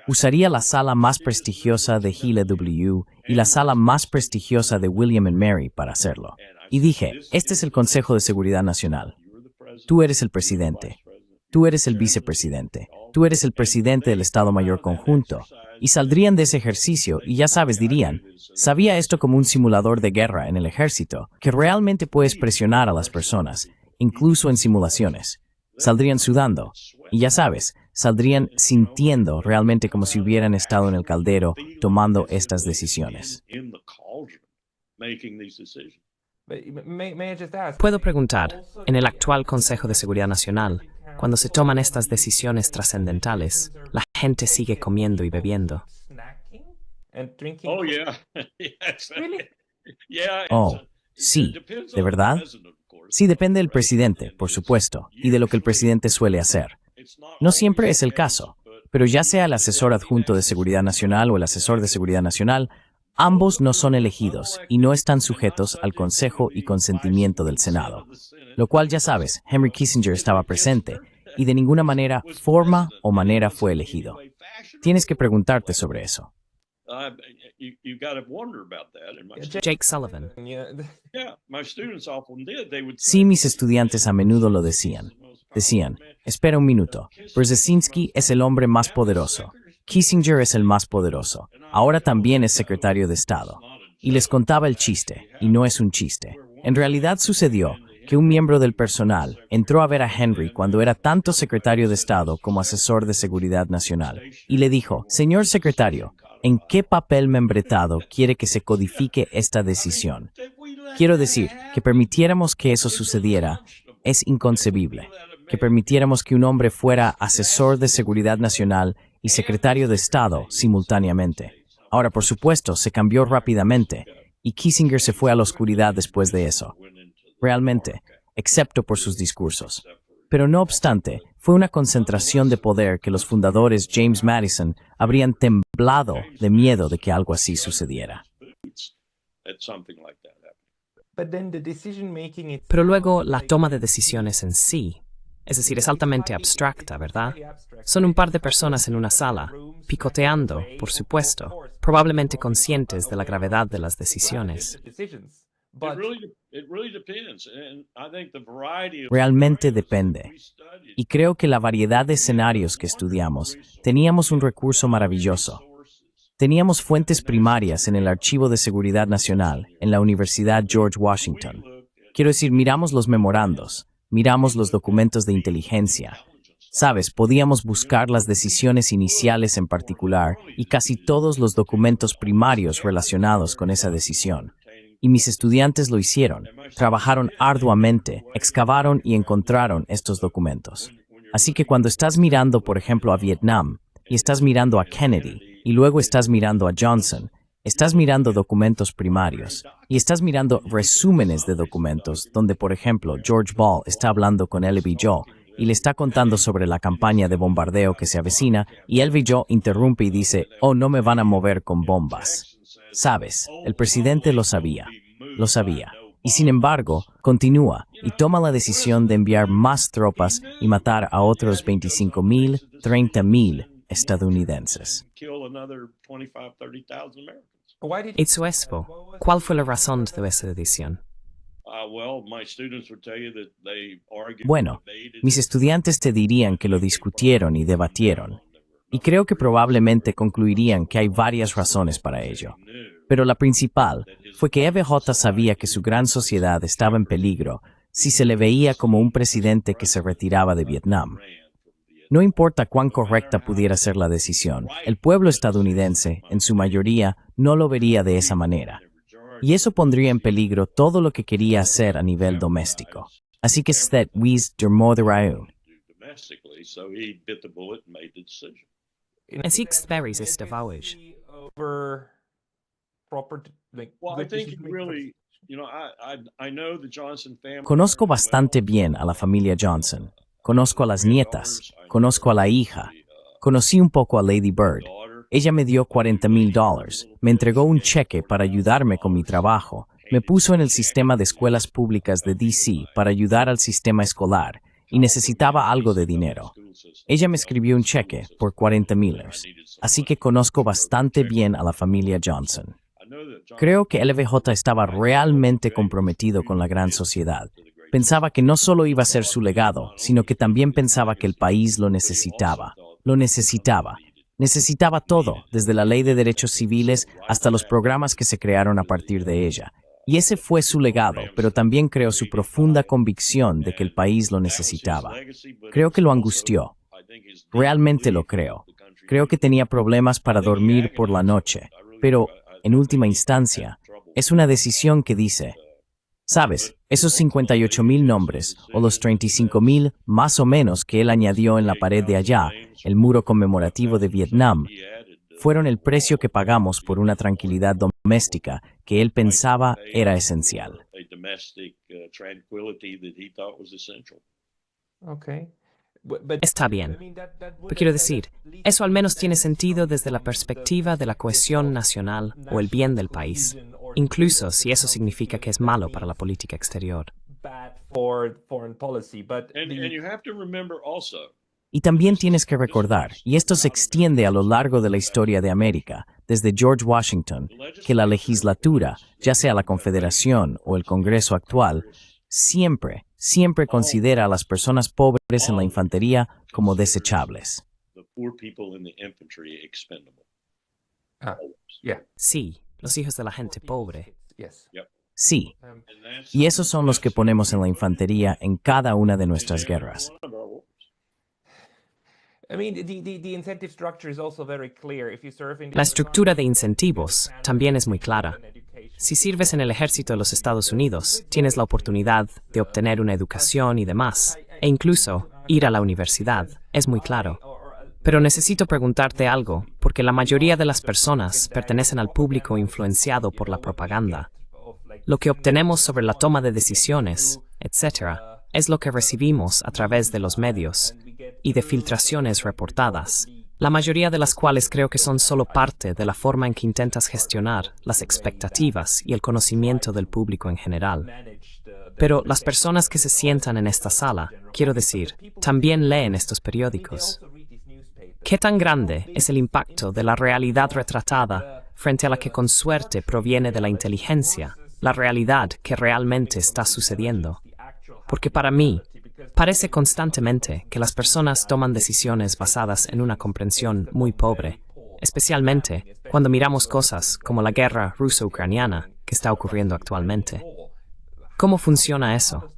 Usaría la sala más prestigiosa de Hille W. y la sala más prestigiosa de William & Mary para hacerlo. Y dije, este es el Consejo de Seguridad Nacional. Tú eres el presidente. Tú eres el vicepresidente. Tú eres el presidente del Estado Mayor Conjunto. Y saldrían de ese ejercicio y ya sabes, dirían, sabía esto como un simulador de guerra en el ejército, que realmente puedes presionar a las personas, incluso en simulaciones. Saldrían sudando. Y ya sabes, saldrían sintiendo realmente como si hubieran estado en el caldero tomando estas decisiones. Puedo preguntar, en el actual Consejo de Seguridad Nacional, cuando se toman estas decisiones trascendentales, la gente sigue comiendo y bebiendo. Oh, sí, ¿de verdad? Sí, depende del presidente, por supuesto, y de lo que el presidente suele hacer. No siempre es el caso, pero ya sea el asesor adjunto de Seguridad Nacional o el asesor de Seguridad Nacional, ambos no son elegidos y no están sujetos al Consejo y consentimiento del Senado. Lo cual ya sabes, Henry Kissinger estaba presente y de ninguna forma o manera fue elegido. Tienes que preguntarte sobre eso. Jake Sullivan. Sí, mis estudiantes a menudo lo decían. Decían, espera un minuto, Brzezinski es el hombre más poderoso. Kissinger es el más poderoso. Ahora también es secretario de Estado. Y les contaba el chiste, y no es un chiste. En realidad sucedió que un miembro del personal entró a ver a Henry cuando era tanto secretario de Estado como asesor de Seguridad Nacional, y le dijo, señor secretario, ¿en qué papel membretado quiere que se codifique esta decisión? Quiero decir, que permitiéramos que eso sucediera es inconcebible. Que permitiéramos que un hombre fuera asesor de Seguridad Nacional y secretario de Estado simultáneamente. Ahora, por supuesto, se cambió rápidamente, y Kissinger se fue a la oscuridad después de eso. Realmente, excepto por sus discursos. Pero no obstante, fue una concentración de poder que los fundadores James Madison habrían temblado de miedo de que algo así sucediera. Pero luego la toma de decisiones en sí, es decir, es altamente abstracta, ¿verdad? Son un par de personas en una sala, picoteando, por supuesto, probablemente conscientes de la gravedad de las decisiones. Realmente depende. Y creo que la variedad de escenarios que estudiamos, teníamos un recurso maravilloso. Teníamos fuentes primarias en el Archivo de Seguridad Nacional, en la Universidad George Washington. Quiero decir, miramos los memorandos, miramos los documentos de inteligencia. Sabes, podíamos buscar las decisiones iniciales en particular y casi todos los documentos primarios relacionados con esa decisión. Y mis estudiantes lo hicieron. Trabajaron arduamente, excavaron y encontraron estos documentos. Así que cuando estás mirando, por ejemplo, a Vietnam, y estás mirando a Kennedy, y luego estás mirando a Johnson, estás mirando documentos primarios, y estás mirando resúmenes de documentos, donde, por ejemplo, George Ball está hablando con L.B. Joe, y le está contando sobre la campaña de bombardeo que se avecina, y L.B. Joe interrumpe y dice, «Oh, no me van a mover con bombas». Sabes, el presidente lo sabía. Y sin embargo, continúa y toma la decisión de enviar más tropas y matar a otros 25,000, 30,000 estadounidenses. Eso es, ¿cuál fue la razón de esa decisión? Bueno, mis estudiantes te dirían que lo discutieron y debatieron, y creo que probablemente concluirían que hay varias razones para ello. Pero la principal fue que EBJ sabía que su gran sociedad estaba en peligro si se le veía como un presidente que se retiraba de Vietnam. No importa cuán correcta pudiera ser la decisión, el pueblo estadounidense, en su mayoría, no lo vería de esa manera. Y eso pondría en peligro todo lo que quería hacer a nivel doméstico. Así que Stet Wies der Moderaun. En six berries is de vouage. Conozco bastante bien a la familia Johnson. Conozco a las nietas. Conozco a la hija. Conocí un poco a Lady Bird. Ella me dio $40,000. Me entregó un cheque para ayudarme con mi trabajo. Me puso en el sistema de escuelas públicas de D.C. para ayudar al sistema escolar y necesitaba algo de dinero. Ella me escribió un cheque por $40,000. Así que conozco bastante bien a la familia Johnson. Creo que LBJ estaba realmente comprometido con la gran sociedad. Pensaba que no solo iba a ser su legado, sino que también pensaba que el país lo necesitaba. Lo necesitaba. Necesitaba todo, desde la Ley de Derechos Civiles hasta los programas que se crearon a partir de ella. Y ese fue su legado, pero también creo su profunda convicción de que el país lo necesitaba. Creo que lo angustió. Realmente lo creo. Creo que tenía problemas para dormir por la noche, pero, en última instancia, es una decisión que dice, ¿sabes? Esos 58,000 nombres, o los 35,000 más o menos que él añadió en la pared de allá, el muro conmemorativo de Vietnam, fueron el precio que pagamos por una tranquilidad doméstica que él pensaba era esencial. Está bien. Pero quiero decir, eso al menos tiene sentido desde la perspectiva de la cohesión nacional o el bien del país, incluso si eso significa que es malo para la política exterior. Y también tienes que recordar, y esto se extiende a lo largo de la historia de América, desde George Washington, que la legislatura, ya sea la Confederación o el Congreso actual, siempre considera a las personas pobres en la infantería como desechables. Sí, los hijos de la gente pobre. Sí, y esos son los que ponemos en la infantería en cada una de nuestras guerras. La estructura de incentivos también es muy clara. Si sirves en el ejército de los Estados Unidos, tienes la oportunidad de obtener una educación y demás, e incluso ir a la universidad, es muy claro. Pero necesito preguntarte algo, porque la mayoría de las personas pertenecen al público influenciado por la propaganda. Lo que obtenemos sobre la toma de decisiones, etc., es lo que recibimos a través de los medios y de filtraciones reportadas, la mayoría de las cuales creo que son solo parte de la forma en que intentas gestionar las expectativas y el conocimiento del público en general. Pero las personas que se sientan en esta sala, quiero decir, también leen estos periódicos. ¿Qué tan grande es el impacto de la realidad retratada frente a la que con suerte proviene de la inteligencia, la realidad que realmente está sucediendo? Porque para mí, parece constantemente que las personas toman decisiones basadas en una comprensión muy pobre, especialmente cuando miramos cosas como la guerra ruso-ucraniana que está ocurriendo actualmente. ¿Cómo funciona eso?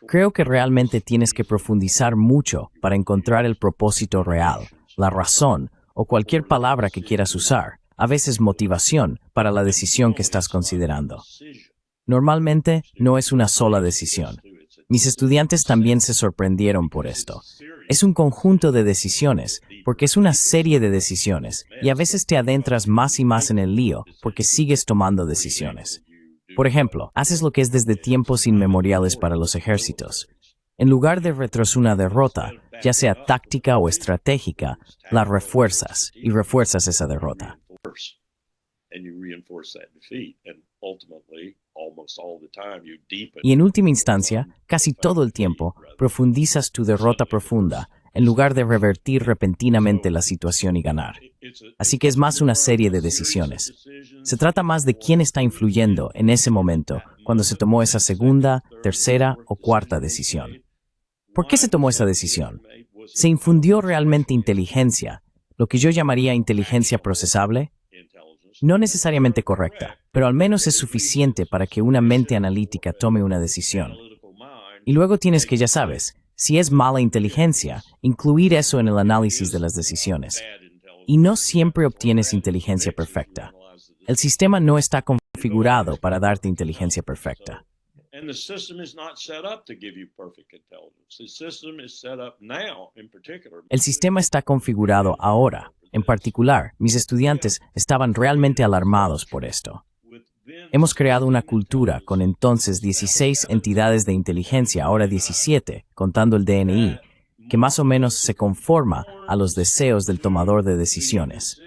Creo que realmente tienes que profundizar mucho para encontrar el propósito real, la razón o cualquier palabra que quieras usar, a veces motivación para la decisión que estás considerando. Normalmente, no es una sola decisión. Mis estudiantes también se sorprendieron por esto. Es un conjunto de decisiones, porque es una serie de decisiones, y a veces te adentras más y más en el lío porque sigues tomando decisiones. Por ejemplo, haces lo que es desde tiempos inmemoriales para los ejércitos. En lugar de retroceder una derrota, ya sea táctica o estratégica, la refuerzas y refuerzas esa derrota. Y en última instancia, casi todo el tiempo, profundizas tu derrota profunda en lugar de revertir repentinamente la situación y ganar. Así que es más una serie de decisiones. Se trata más de quién está influyendo en ese momento cuando se tomó esa segunda, tercera o cuarta decisión. ¿Por qué se tomó esa decisión? ¿Se infundió realmente inteligencia, lo que yo llamaría inteligencia procesable? No necesariamente correcta, pero al menos es suficiente para que una mente analítica tome una decisión. Y luego tienes que, ya sabes, si es mala inteligencia, incluir eso en el análisis de las decisiones. Y no siempre obtienes inteligencia perfecta. El sistema no está configurado para darte inteligencia perfecta. El sistema está configurado ahora. En particular, mis estudiantes estaban realmente alarmados por esto. Hemos creado una cultura con entonces 16 entidades de inteligencia, ahora 17, contando el DNI, que más o menos se conforma a los deseos del tomador de decisiones.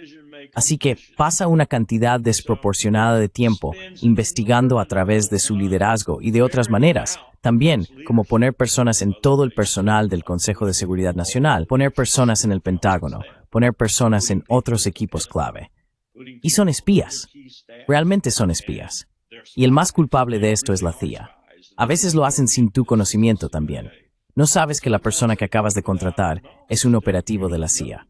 Así que pasa una cantidad desproporcionada de tiempo investigando a través de su liderazgo y de otras maneras, también como poner personas en todo el personal del Consejo de Seguridad Nacional, poner personas en el Pentágono, poner personas en otros equipos clave. Y son espías. Realmente son espías. Y el más culpable de esto es la CIA. A veces lo hacen sin tu conocimiento también. No sabes que la persona que acabas de contratar es un operativo de la CIA.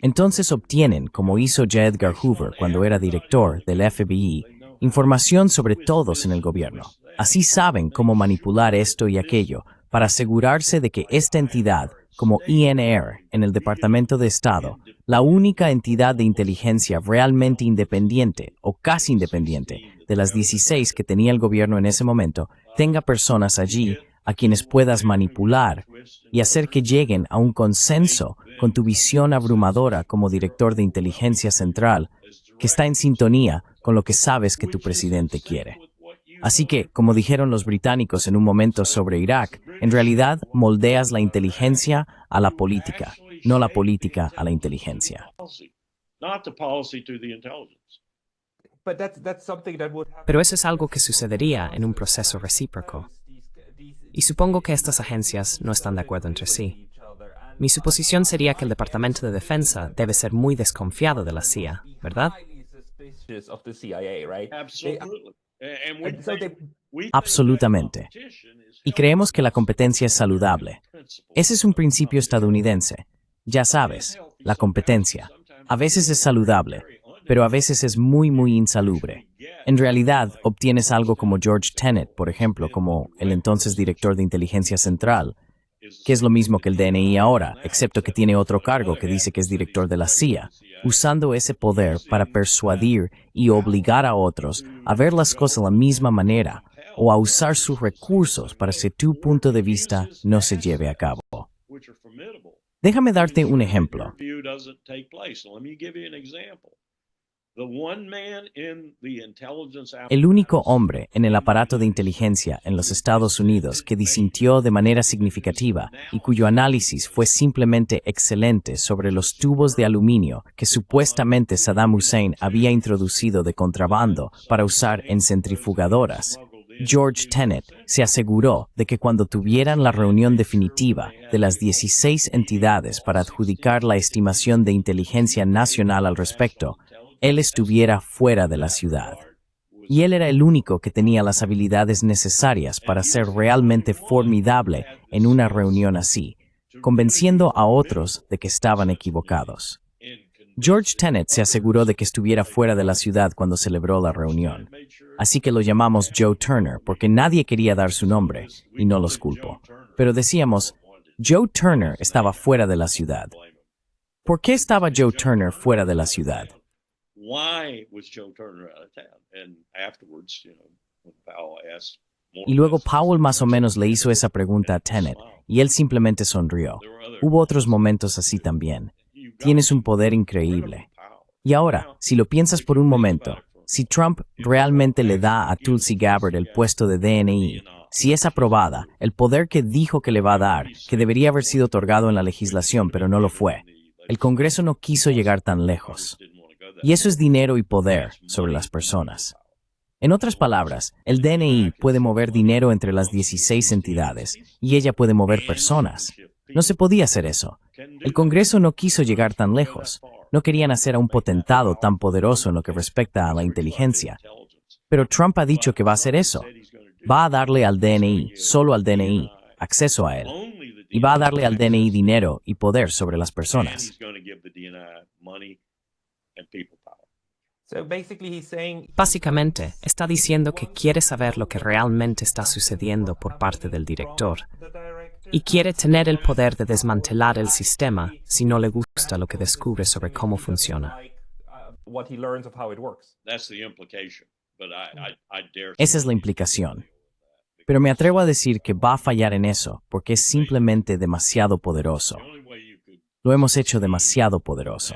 Entonces obtienen, como hizo J. Edgar Hoover cuando era director del FBI, información sobre todos en el gobierno. Así saben cómo manipular esto y aquello para asegurarse de que esta entidad, como INR en el Departamento de Estado, la única entidad de inteligencia realmente independiente o casi independiente de las 16 que tenía el gobierno en ese momento, tenga personas allí a quienes puedas manipular y hacer que lleguen a un consenso con tu visión abrumadora como director de inteligencia central, que está en sintonía con lo que sabes que tu presidente quiere. Así que, como dijeron los británicos en un momento sobre Irak, en realidad moldeas la inteligencia a la política, no la política a la inteligencia. Pero eso es algo que sucedería en un proceso recíproco. Y supongo que estas agencias no están de acuerdo entre sí. Mi suposición sería que el Departamento de Defensa debe ser muy desconfiado de la CIA, ¿verdad? Absolutamente. Y creemos que la competencia es saludable. Ese es un principio estadounidense. Ya sabes, la competencia. A veces es saludable, pero a veces es muy insalubre. En realidad, obtienes algo como George Tenet, por ejemplo, como el entonces director de inteligencia central, que es lo mismo que el DNI ahora, excepto que tiene otro cargo que dice que es director de la CIA, usando ese poder para persuadir y obligar a otros a ver las cosas de la misma manera o a usar sus recursos para que tu punto de vista no se lleve a cabo. Déjame darte un ejemplo. El único hombre en el aparato de inteligencia en los Estados Unidos que disintió de manera significativa y cuyo análisis fue simplemente excelente sobre los tubos de aluminio que supuestamente Saddam Hussein había introducido de contrabando para usar en centrifugadoras, George Tenet se aseguró de que cuando tuvieran la reunión definitiva de las 16 entidades para adjudicar la estimación de inteligencia nacional al respecto, él estuviera fuera de la ciudad. Y él era el único que tenía las habilidades necesarias para ser realmente formidable en una reunión así, convenciendo a otros de que estaban equivocados. George Tenet se aseguró de que estuviera fuera de la ciudad cuando celebró la reunión. Así que lo llamamos Joe Turner porque nadie quería dar su nombre, y no los culpo. Pero decíamos, Joe Turner estaba fuera de la ciudad. ¿Por qué estaba Joe Turner fuera de la ciudad? Y luego Powell más o menos le hizo esa pregunta a Tenet, y él simplemente sonrió. Hubo otros momentos así también. Tienes un poder increíble. Y ahora, si lo piensas por un momento, si Trump realmente le da a Tulsi Gabbard el puesto de DNI, si es aprobada, el poder que dijo que le va a dar, que debería haber sido otorgado en la legislación, pero no lo fue, el Congreso no quiso llegar tan lejos. Y eso es dinero y poder sobre las personas. En otras palabras, el DNI puede mover dinero entre las 16 entidades, y ella puede mover personas. No se podía hacer eso. El Congreso no quiso llegar tan lejos. No querían hacer a un potentado tan poderoso en lo que respecta a la inteligencia. Pero Trump ha dicho que va a hacer eso. Va a darle al DNI, solo al DNI, acceso a él. Y va a darle al DNI dinero y poder sobre las personas. Básicamente, está diciendo que quiere saber lo que realmente está sucediendo por parte del director y quiere tener el poder de desmantelar el sistema si no le gusta lo que descubre sobre cómo funciona. Esa es la implicación. Pero me atrevo a decir que va a fallar en eso porque es simplemente demasiado poderoso. Lo hemos hecho demasiado poderoso.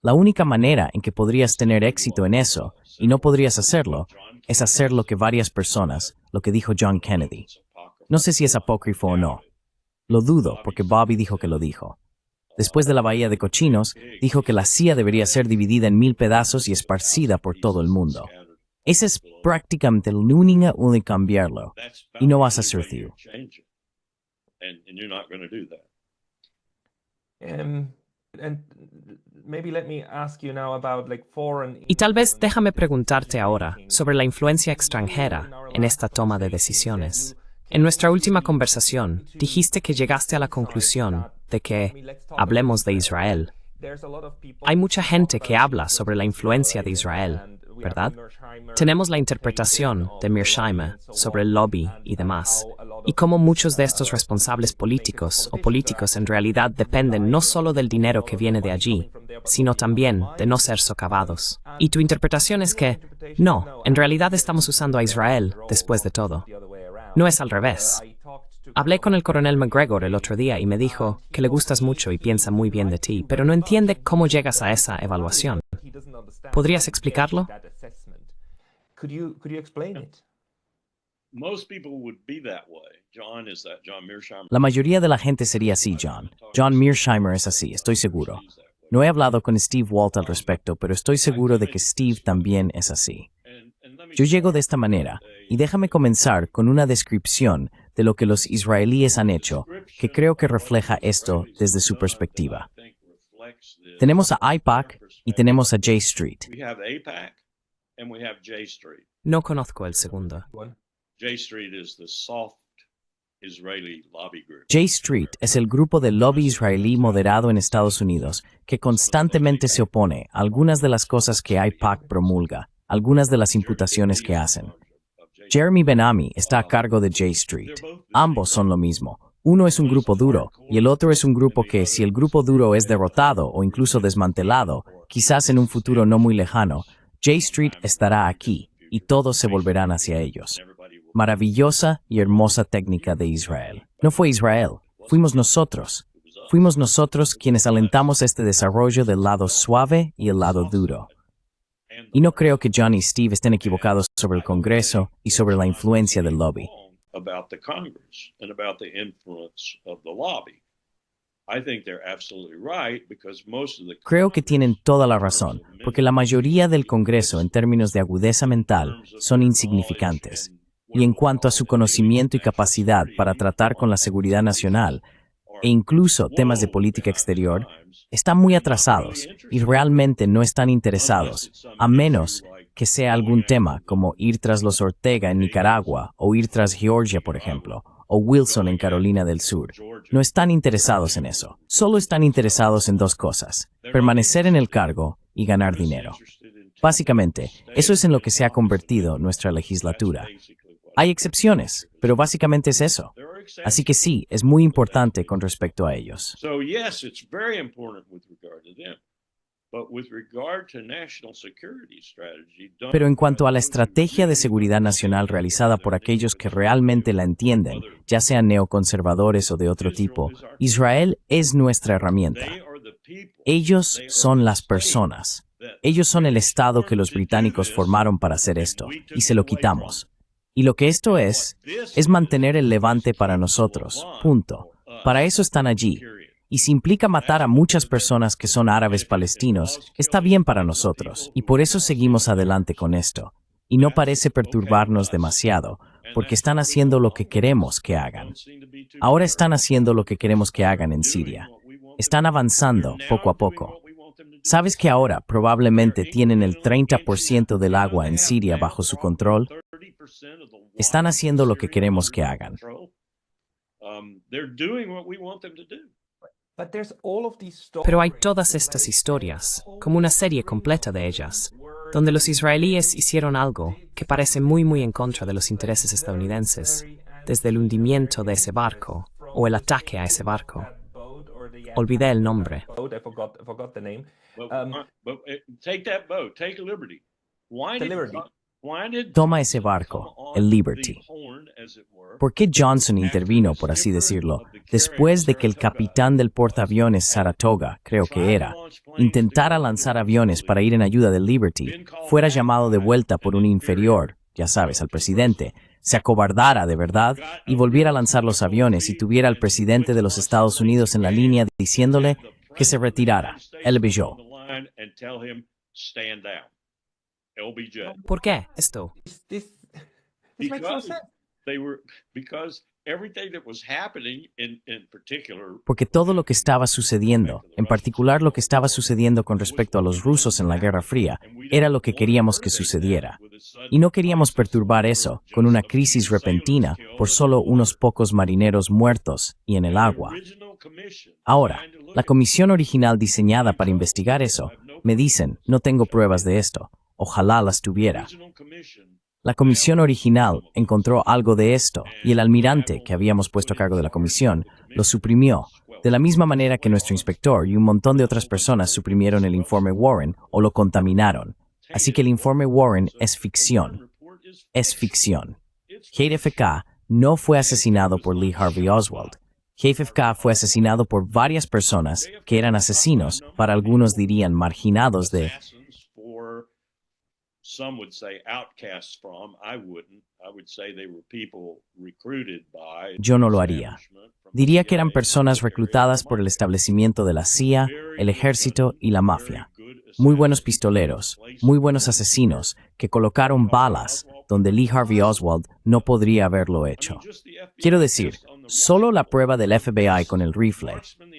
La única manera en que podrías tener éxito en eso, y no podrías hacerlo, es hacer lo que varias personas, lo que dijo John Kennedy. No sé si es apócrifo o no. Lo dudo, porque Bobby dijo que lo dijo. Después de la Bahía de Cochinos, dijo que la CIA debería ser dividida en 1000 pedazos y esparcida por todo el mundo. Ese es prácticamente la única de cambiarlo, y no vas a hacer tú. Y tal vez déjame preguntarte ahora sobre la influencia extranjera en esta toma de decisiones. En nuestra última conversación, dijiste que llegaste a la conclusión de que hablemos de Israel. Hay mucha gente que habla sobre la influencia de Israel, ¿verdad? Tenemos la interpretación de Mearsheimer sobre el lobby y demás, y cómo muchos de estos responsables políticos o políticos en realidad dependen no solo del dinero que viene de allí, sino también de no ser socavados. Y tu interpretación es que, no, en realidad estamos usando a Israel después de todo. No es al revés. Hablé con el coronel McGregor el otro día y me dijo que le gustas mucho y piensa muy bien de ti, pero no entiende cómo llegas a esa evaluación. ¿Podrías explicarlo? La mayoría de la gente sería así, John. John Mearsheimer es así, estoy seguro. No he hablado con Steve Walt al respecto, pero estoy seguro de que Steve también es así. Yo llego de esta manera, y déjame comenzar con una descripción de lo que los israelíes han hecho, que creo que refleja esto desde su perspectiva. Tenemos a AIPAC y tenemos a J Street. No conozco el segundo. J Street es el grupo de lobby israelí moderado en Estados Unidos que constantemente se opone a algunas de las cosas que AIPAC promulga, algunas de las imputaciones que hacen. Jeremy Ben-Ami está a cargo de J Street. Ambos son lo mismo. Uno es un grupo duro y el otro es un grupo que, si el grupo duro es derrotado o incluso desmantelado, quizás en un futuro no muy lejano, J Street estará aquí y todos se volverán hacia ellos. Maravillosa y hermosa técnica de Israel. No fue Israel, fuimos nosotros. Fuimos nosotros quienes alentamos este desarrollo del lado suave y el lado duro. Y no creo que John y Steve estén equivocados sobre el Congreso y sobre la influencia del lobby. Creo que tienen toda la razón, porque la mayoría del Congreso en términos de agudeza mental son insignificantes. Y en cuanto a su conocimiento y capacidad para tratar con la seguridad nacional, e incluso temas de política exterior, están muy atrasados y realmente no están interesados, a menos que sea algún tema como ir tras los Ortega en Nicaragua o ir tras Georgia, por ejemplo, o Wilson en Carolina del Sur. No están interesados en eso. Solo están interesados en dos cosas: permanecer en el cargo y ganar dinero. Básicamente, eso es en lo que se ha convertido nuestra legislatura. Hay excepciones, pero básicamente es eso. Así que sí, es muy importante con respecto a ellos. Pero en cuanto a la estrategia de seguridad nacional realizada por aquellos que realmente la entienden, ya sean neoconservadores o de otro tipo, Israel es nuestra herramienta. Ellos son las personas. Ellos son el Estado que los británicos formaron para hacer esto, y se lo quitamos. Y lo que esto es mantener el levante para nosotros, punto. Para eso están allí. Y si implica matar a muchas personas que son árabes palestinos, está bien para nosotros, y por eso seguimos adelante con esto. Y no parece perturbarnos demasiado, porque están haciendo lo que queremos que hagan. Ahora están haciendo lo que queremos que hagan en Siria. Están avanzando poco a poco. ¿Sabes que ahora probablemente tienen el 30% del agua en Siria bajo su control? Están haciendo lo que queremos que hagan. Pero hay todas estas historias, como una serie completa de ellas, donde los israelíes hicieron algo que parece muy en contra de los intereses estadounidenses, desde el hundimiento de ese barco o el ataque a ese barco. Olvidé el nombre. Toma ese barco, el Liberty. ¿Por qué Johnson intervino, por así decirlo, después de que el capitán del portaaviones Saratoga, creo que era, intentara lanzar aviones para ir en ayuda del Liberty, fuera llamado de vuelta por un inferior, ya sabes, al presidente, se acobardara de verdad y volviera a lanzar los aviones y tuviera al presidente de los Estados Unidos en la línea diciéndole que se retirara, LBJ? ¿Por qué esto? Porque todo lo que estaba sucediendo, en particular lo que estaba sucediendo con respecto a los rusos en la Guerra Fría, era lo que queríamos que sucediera. Y no queríamos perturbar eso con una crisis repentina por solo unos pocos marineros muertos y en el agua. Ahora, la comisión original diseñada para investigar eso, me dicen, no tengo pruebas de esto. Ojalá las tuviera. La comisión original encontró algo de esto y el almirante que habíamos puesto a cargo de la comisión lo suprimió, de la misma manera que nuestro inspector y un montón de otras personas suprimieron el informe Warren o lo contaminaron. Así que el informe Warren es ficción. Es ficción. JFK no fue asesinado por Lee Harvey Oswald. JFK fue asesinado por varias personas que eran asesinos, para algunos dirían marginados de... Yo no lo haría. Diría que eran personas reclutadas por el establecimiento de la CIA, el ejército y la mafia. Muy buenos pistoleros, muy buenos asesinos, que colocaron balas donde Lee Harvey Oswald no podría haberlo hecho. Quiero decir, solo la prueba del FBI con el rifle,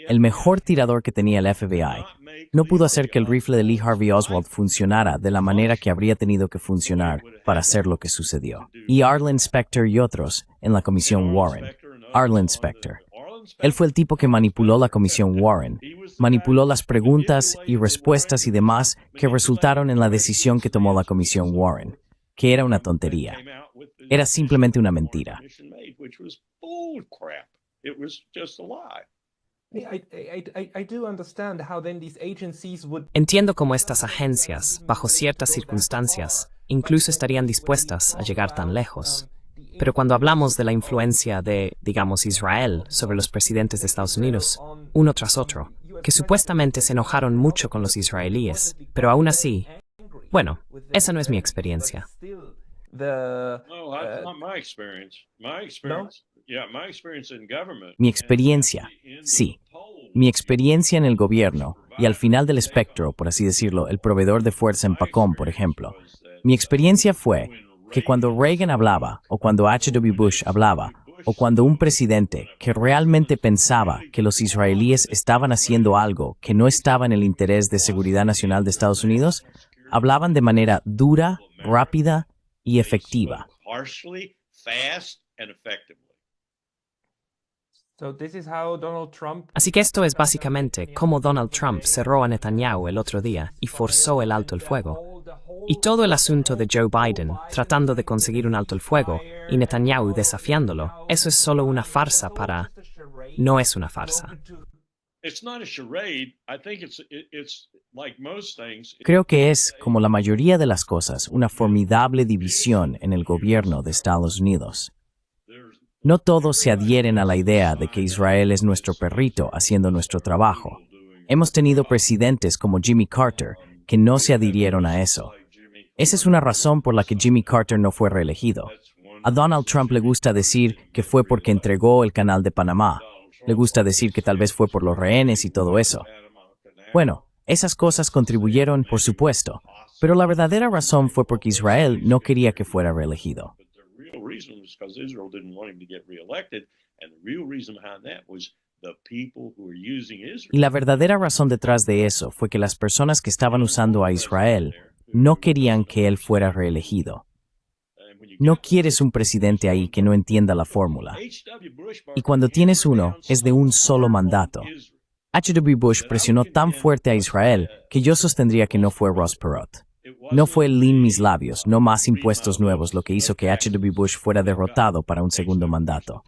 el mejor tirador que tenía el FBI, no pudo hacer que el rifle de Lee Harvey Oswald funcionara de la manera que habría tenido que funcionar para hacer lo que sucedió. Y Arlen Specter y otros en la comisión Warren. Arlen Specter. Él fue el tipo que manipuló la comisión Warren, manipuló las preguntas y respuestas y demás que resultaron en la decisión que tomó la comisión Warren, que era una tontería. Era simplemente una mentira. Entiendo cómo estas agencias, bajo ciertas circunstancias, incluso estarían dispuestas a llegar tan lejos. Pero cuando hablamos de la influencia de, digamos, Israel sobre los presidentes de Estados Unidos, uno tras otro, que supuestamente se enojaron mucho con los israelíes, pero aún así, bueno, esa no es mi experiencia. Mi experiencia, sí. Mi experiencia en el gobierno y al final del espectro, por así decirlo, el proveedor de fuerza en Pacom, por ejemplo. Mi experiencia fue que cuando Reagan hablaba, o cuando H.W. Bush hablaba, o cuando un presidente que realmente pensaba que los israelíes estaban haciendo algo que no estaba en el interés de seguridad nacional de Estados Unidos, hablaban de manera dura, rápida y efectiva. Así que esto es básicamente cómo Donald Trump cerró a Netanyahu el otro día y forzó el alto el fuego. Y todo el asunto de Joe Biden tratando de conseguir un alto el fuego y Netanyahu desafiándolo, eso es solo una farsa para... No es una farsa. Creo que es, como la mayoría de las cosas, una formidable división en el gobierno de Estados Unidos. No todos se adhieren a la idea de que Israel es nuestro perrito haciendo nuestro trabajo. Hemos tenido presidentes como Jimmy Carter que no se adhirieron a eso. Esa es una razón por la que Jimmy Carter no fue reelegido. A Donald Trump le gusta decir que fue porque entregó el canal de Panamá. Le gusta decir que tal vez fue por los rehenes y todo eso. Bueno, esas cosas contribuyeron, por supuesto, pero la verdadera razón fue porque Israel no quería que fuera reelegido. Y la verdadera razón detrás de eso fue que las personas que estaban usando a Israel no querían que él fuera reelegido. No quieres un presidente ahí que no entienda la fórmula. Y cuando tienes uno, es de un solo mandato. H.W. Bush presionó tan fuerte a Israel que yo sostendría que no fue Ross Perot. No fue el lean mis labios, no más impuestos nuevos lo que hizo que H.W. Bush fuera derrotado para un segundo mandato.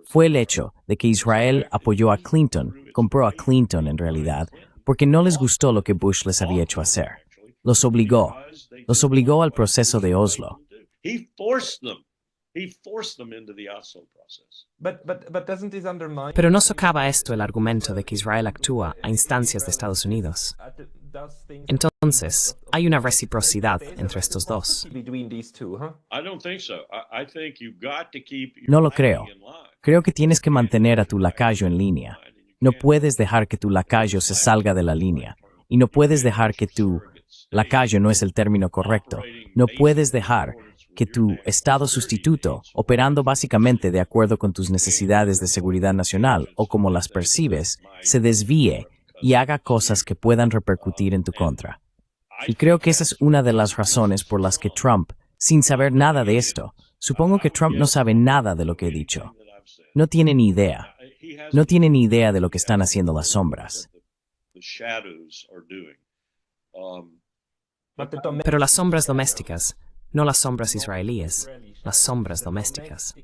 Fue el hecho de que Israel apoyó a Clinton, compró a Clinton en realidad, porque no les gustó lo que Bush les había hecho hacer. Los obligó al proceso de Oslo. Pero no socava esto el argumento de que Israel actúa a instancias de Estados Unidos. Entonces, hay una reciprocidad entre estos dos. No lo creo. Creo que tienes que mantener a tu lacayo en línea. No puedes dejar que tu lacayo se salga de la línea. Y no puedes dejar que tu lacayo no es el término correcto. No puedes dejar que tu estado sustituto, operando básicamente de acuerdo con tus necesidades de seguridad nacional o como las percibes, se desvíe y haga cosas que puedan repercutir en tu contra. Y creo que esa es una de las razones por las que Trump, sin saber nada de esto, supongo que Trump no sabe nada de lo que he dicho. No tiene ni idea. No tiene ni idea de lo que están haciendo las sombras. Pero las sombras domésticas, no las sombras israelíes, las sombras domésticas.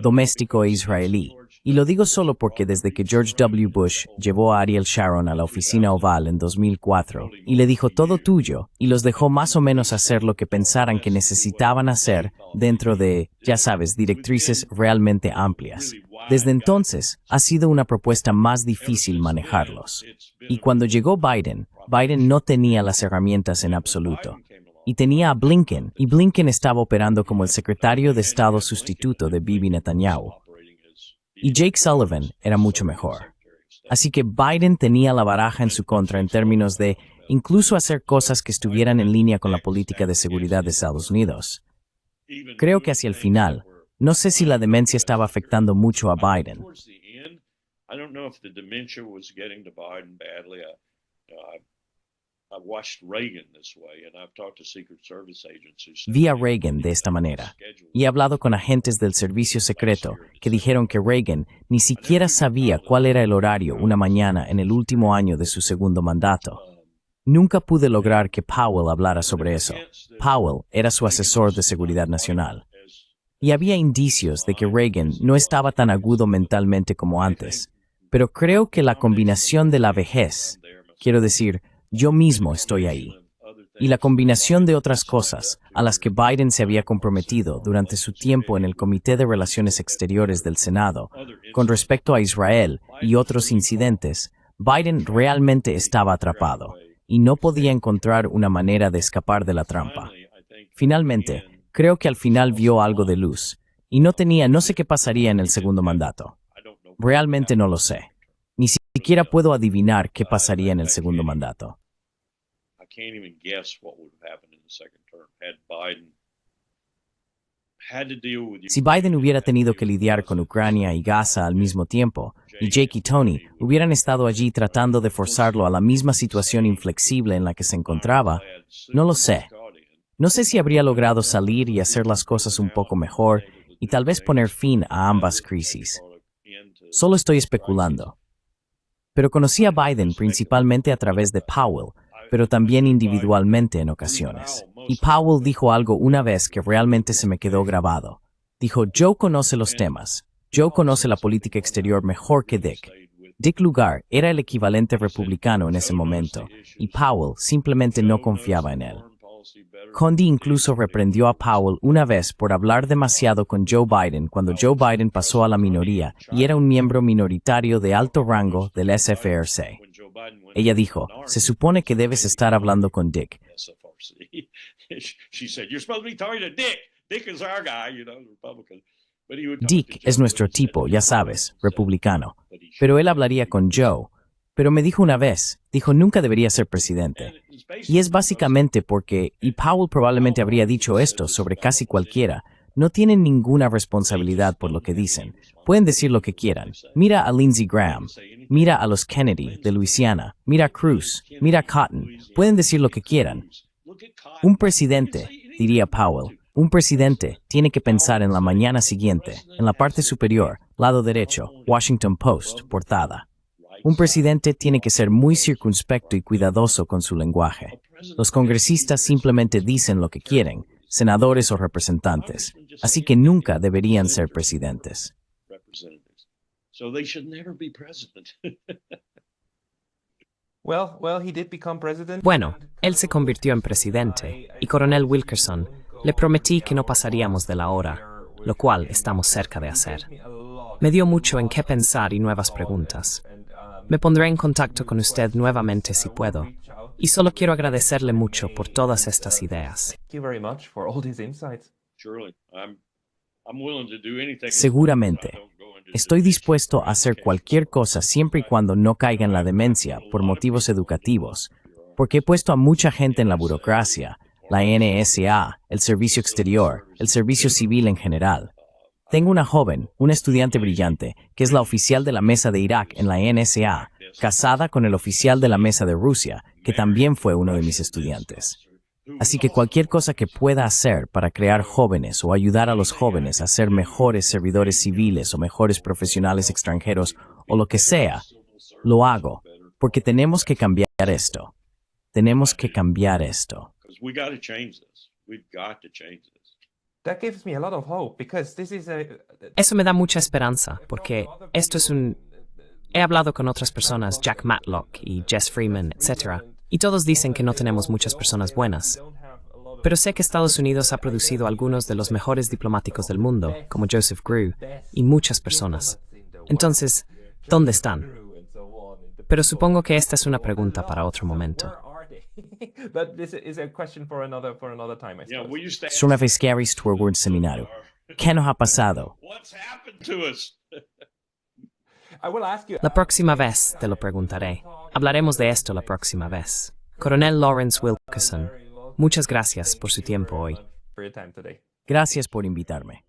Doméstico e israelí. Y lo digo solo porque desde que George W. Bush llevó a Ariel Sharon a la oficina oval en 2004 y le dijo todo tuyo y los dejó más o menos hacer lo que pensaran que necesitaban hacer dentro de, ya sabes, directrices realmente amplias. Desde entonces, ha sido una propuesta más difícil manejarlos. Y cuando llegó Biden, Biden no tenía las herramientas en absoluto. Y tenía a Blinken, y Blinken estaba operando como el secretario de Estado sustituto de Bibi Netanyahu. Y Jake Sullivan era mucho mejor. Así que Biden tenía la baraja en su contra en términos de incluso hacer cosas que estuvieran en línea con la política de seguridad de Estados Unidos. Creo que hacia el final, no sé si la demencia estaba afectando mucho a Biden. Vi a Reagan de esta manera, y he hablado con agentes del servicio secreto que dijeron que Reagan ni siquiera sabía cuál era el horario una mañana en el último año de su segundo mandato. Nunca pude lograr que Powell hablara sobre eso. Powell era su asesor de seguridad nacional. Y había indicios de que Reagan no estaba tan agudo mentalmente como antes, pero creo que la combinación de la vejez, quiero decir, yo mismo estoy ahí, y la combinación de otras cosas a las que Biden se había comprometido durante su tiempo en el Comité de Relaciones Exteriores del Senado con respecto a Israel y otros incidentes, Biden realmente estaba atrapado y no podía encontrar una manera de escapar de la trampa. Finalmente, creo que al final vio algo de luz, y no sé qué pasaría en el segundo mandato. Realmente no lo sé. Ni siquiera puedo adivinar qué pasaría en el segundo mandato. Si Biden hubiera tenido que lidiar con Ucrania y Gaza al mismo tiempo, y Jake y Tony hubieran estado allí tratando de forzarlo a la misma situación inflexible en la que se encontraba, no lo sé. No sé si habría logrado salir y hacer las cosas un poco mejor y tal vez poner fin a ambas crisis. Solo estoy especulando. pero conocí a Biden principalmente a través de Powell, pero también individualmente en ocasiones. Y Powell dijo algo una vez que realmente se me quedó grabado. Dijo, Joe conoce los temas. Joe conoce la política exterior mejor que Dick. Dick Lugar era el equivalente republicano en ese momento, y Powell simplemente no confiaba en él. Condi incluso reprendió a Powell una vez por hablar demasiado con Joe Biden cuando Joe Biden pasó a la minoría y era un miembro minoritario de alto rango del SFRC. Ella dijo, se supone que debes estar hablando con Dick. Dick es nuestro tipo, ya sabes, republicano. Pero él hablaría con Joe. Pero me dijo una vez, dijo nunca debería ser presidente. Y es básicamente porque, y Powell probablemente habría dicho esto sobre casi cualquiera, no tienen ninguna responsabilidad por lo que dicen. Pueden decir lo que quieran. Mira a Lindsey Graham, mira a los Kennedy de Luisiana, mira a Cruz, mira a Cotton. Pueden decir lo que quieran. Un presidente, diría Powell, un presidente tiene que pensar en la mañana siguiente, en la parte superior, lado derecho, Washington Post, portada. Un presidente tiene que ser muy circunspecto y cuidadoso con su lenguaje. Los congresistas simplemente dicen lo que quieren, senadores o representantes, así que nunca deberían ser presidentes. Bueno, él se convirtió en presidente, y Coronel Wilkerson, le prometí que no pasaríamos de la hora, lo cual estamos cerca de hacer. Me dio mucho en qué pensar y nuevas preguntas. Me pondré en contacto con usted nuevamente si puedo, y solo quiero agradecerle mucho por todas estas ideas. Seguramente. Estoy dispuesto a hacer cualquier cosa siempre y cuando no caiga en la demencia por motivos educativos, porque he puesto a mucha gente en la burocracia, la NSA, el servicio exterior, el servicio civil en general. Tengo una joven, una estudiante brillante, que es la oficial de la mesa de Irak en la NSA, casada con el oficial de la mesa de Rusia, que también fue uno de mis estudiantes. Así que cualquier cosa que pueda hacer para crear jóvenes o ayudar a los jóvenes a ser mejores servidores civiles o mejores profesionales extranjeros o lo que sea, lo hago, porque tenemos que cambiar esto. Tenemos que cambiar esto. Eso me da mucha esperanza, porque esto es He hablado con otras personas, Jack Matlock y Jess Freeman, etc., y todos dicen que no tenemos muchas personas buenas. Pero sé que Estados Unidos ha producido algunos de los mejores diplomáticos del mundo, como Joseph Grew, y muchas personas. Entonces, ¿dónde están? Pero supongo que esta es una pregunta para otro momento. Sono scary Stewart Seminario. ¿Qué nos ha pasado? La próxima vez te lo preguntaré. Hablaremos de esto la próxima vez. Coronel Lawrence Wilkerson, muchas gracias por su tiempo hoy. Gracias por invitarme.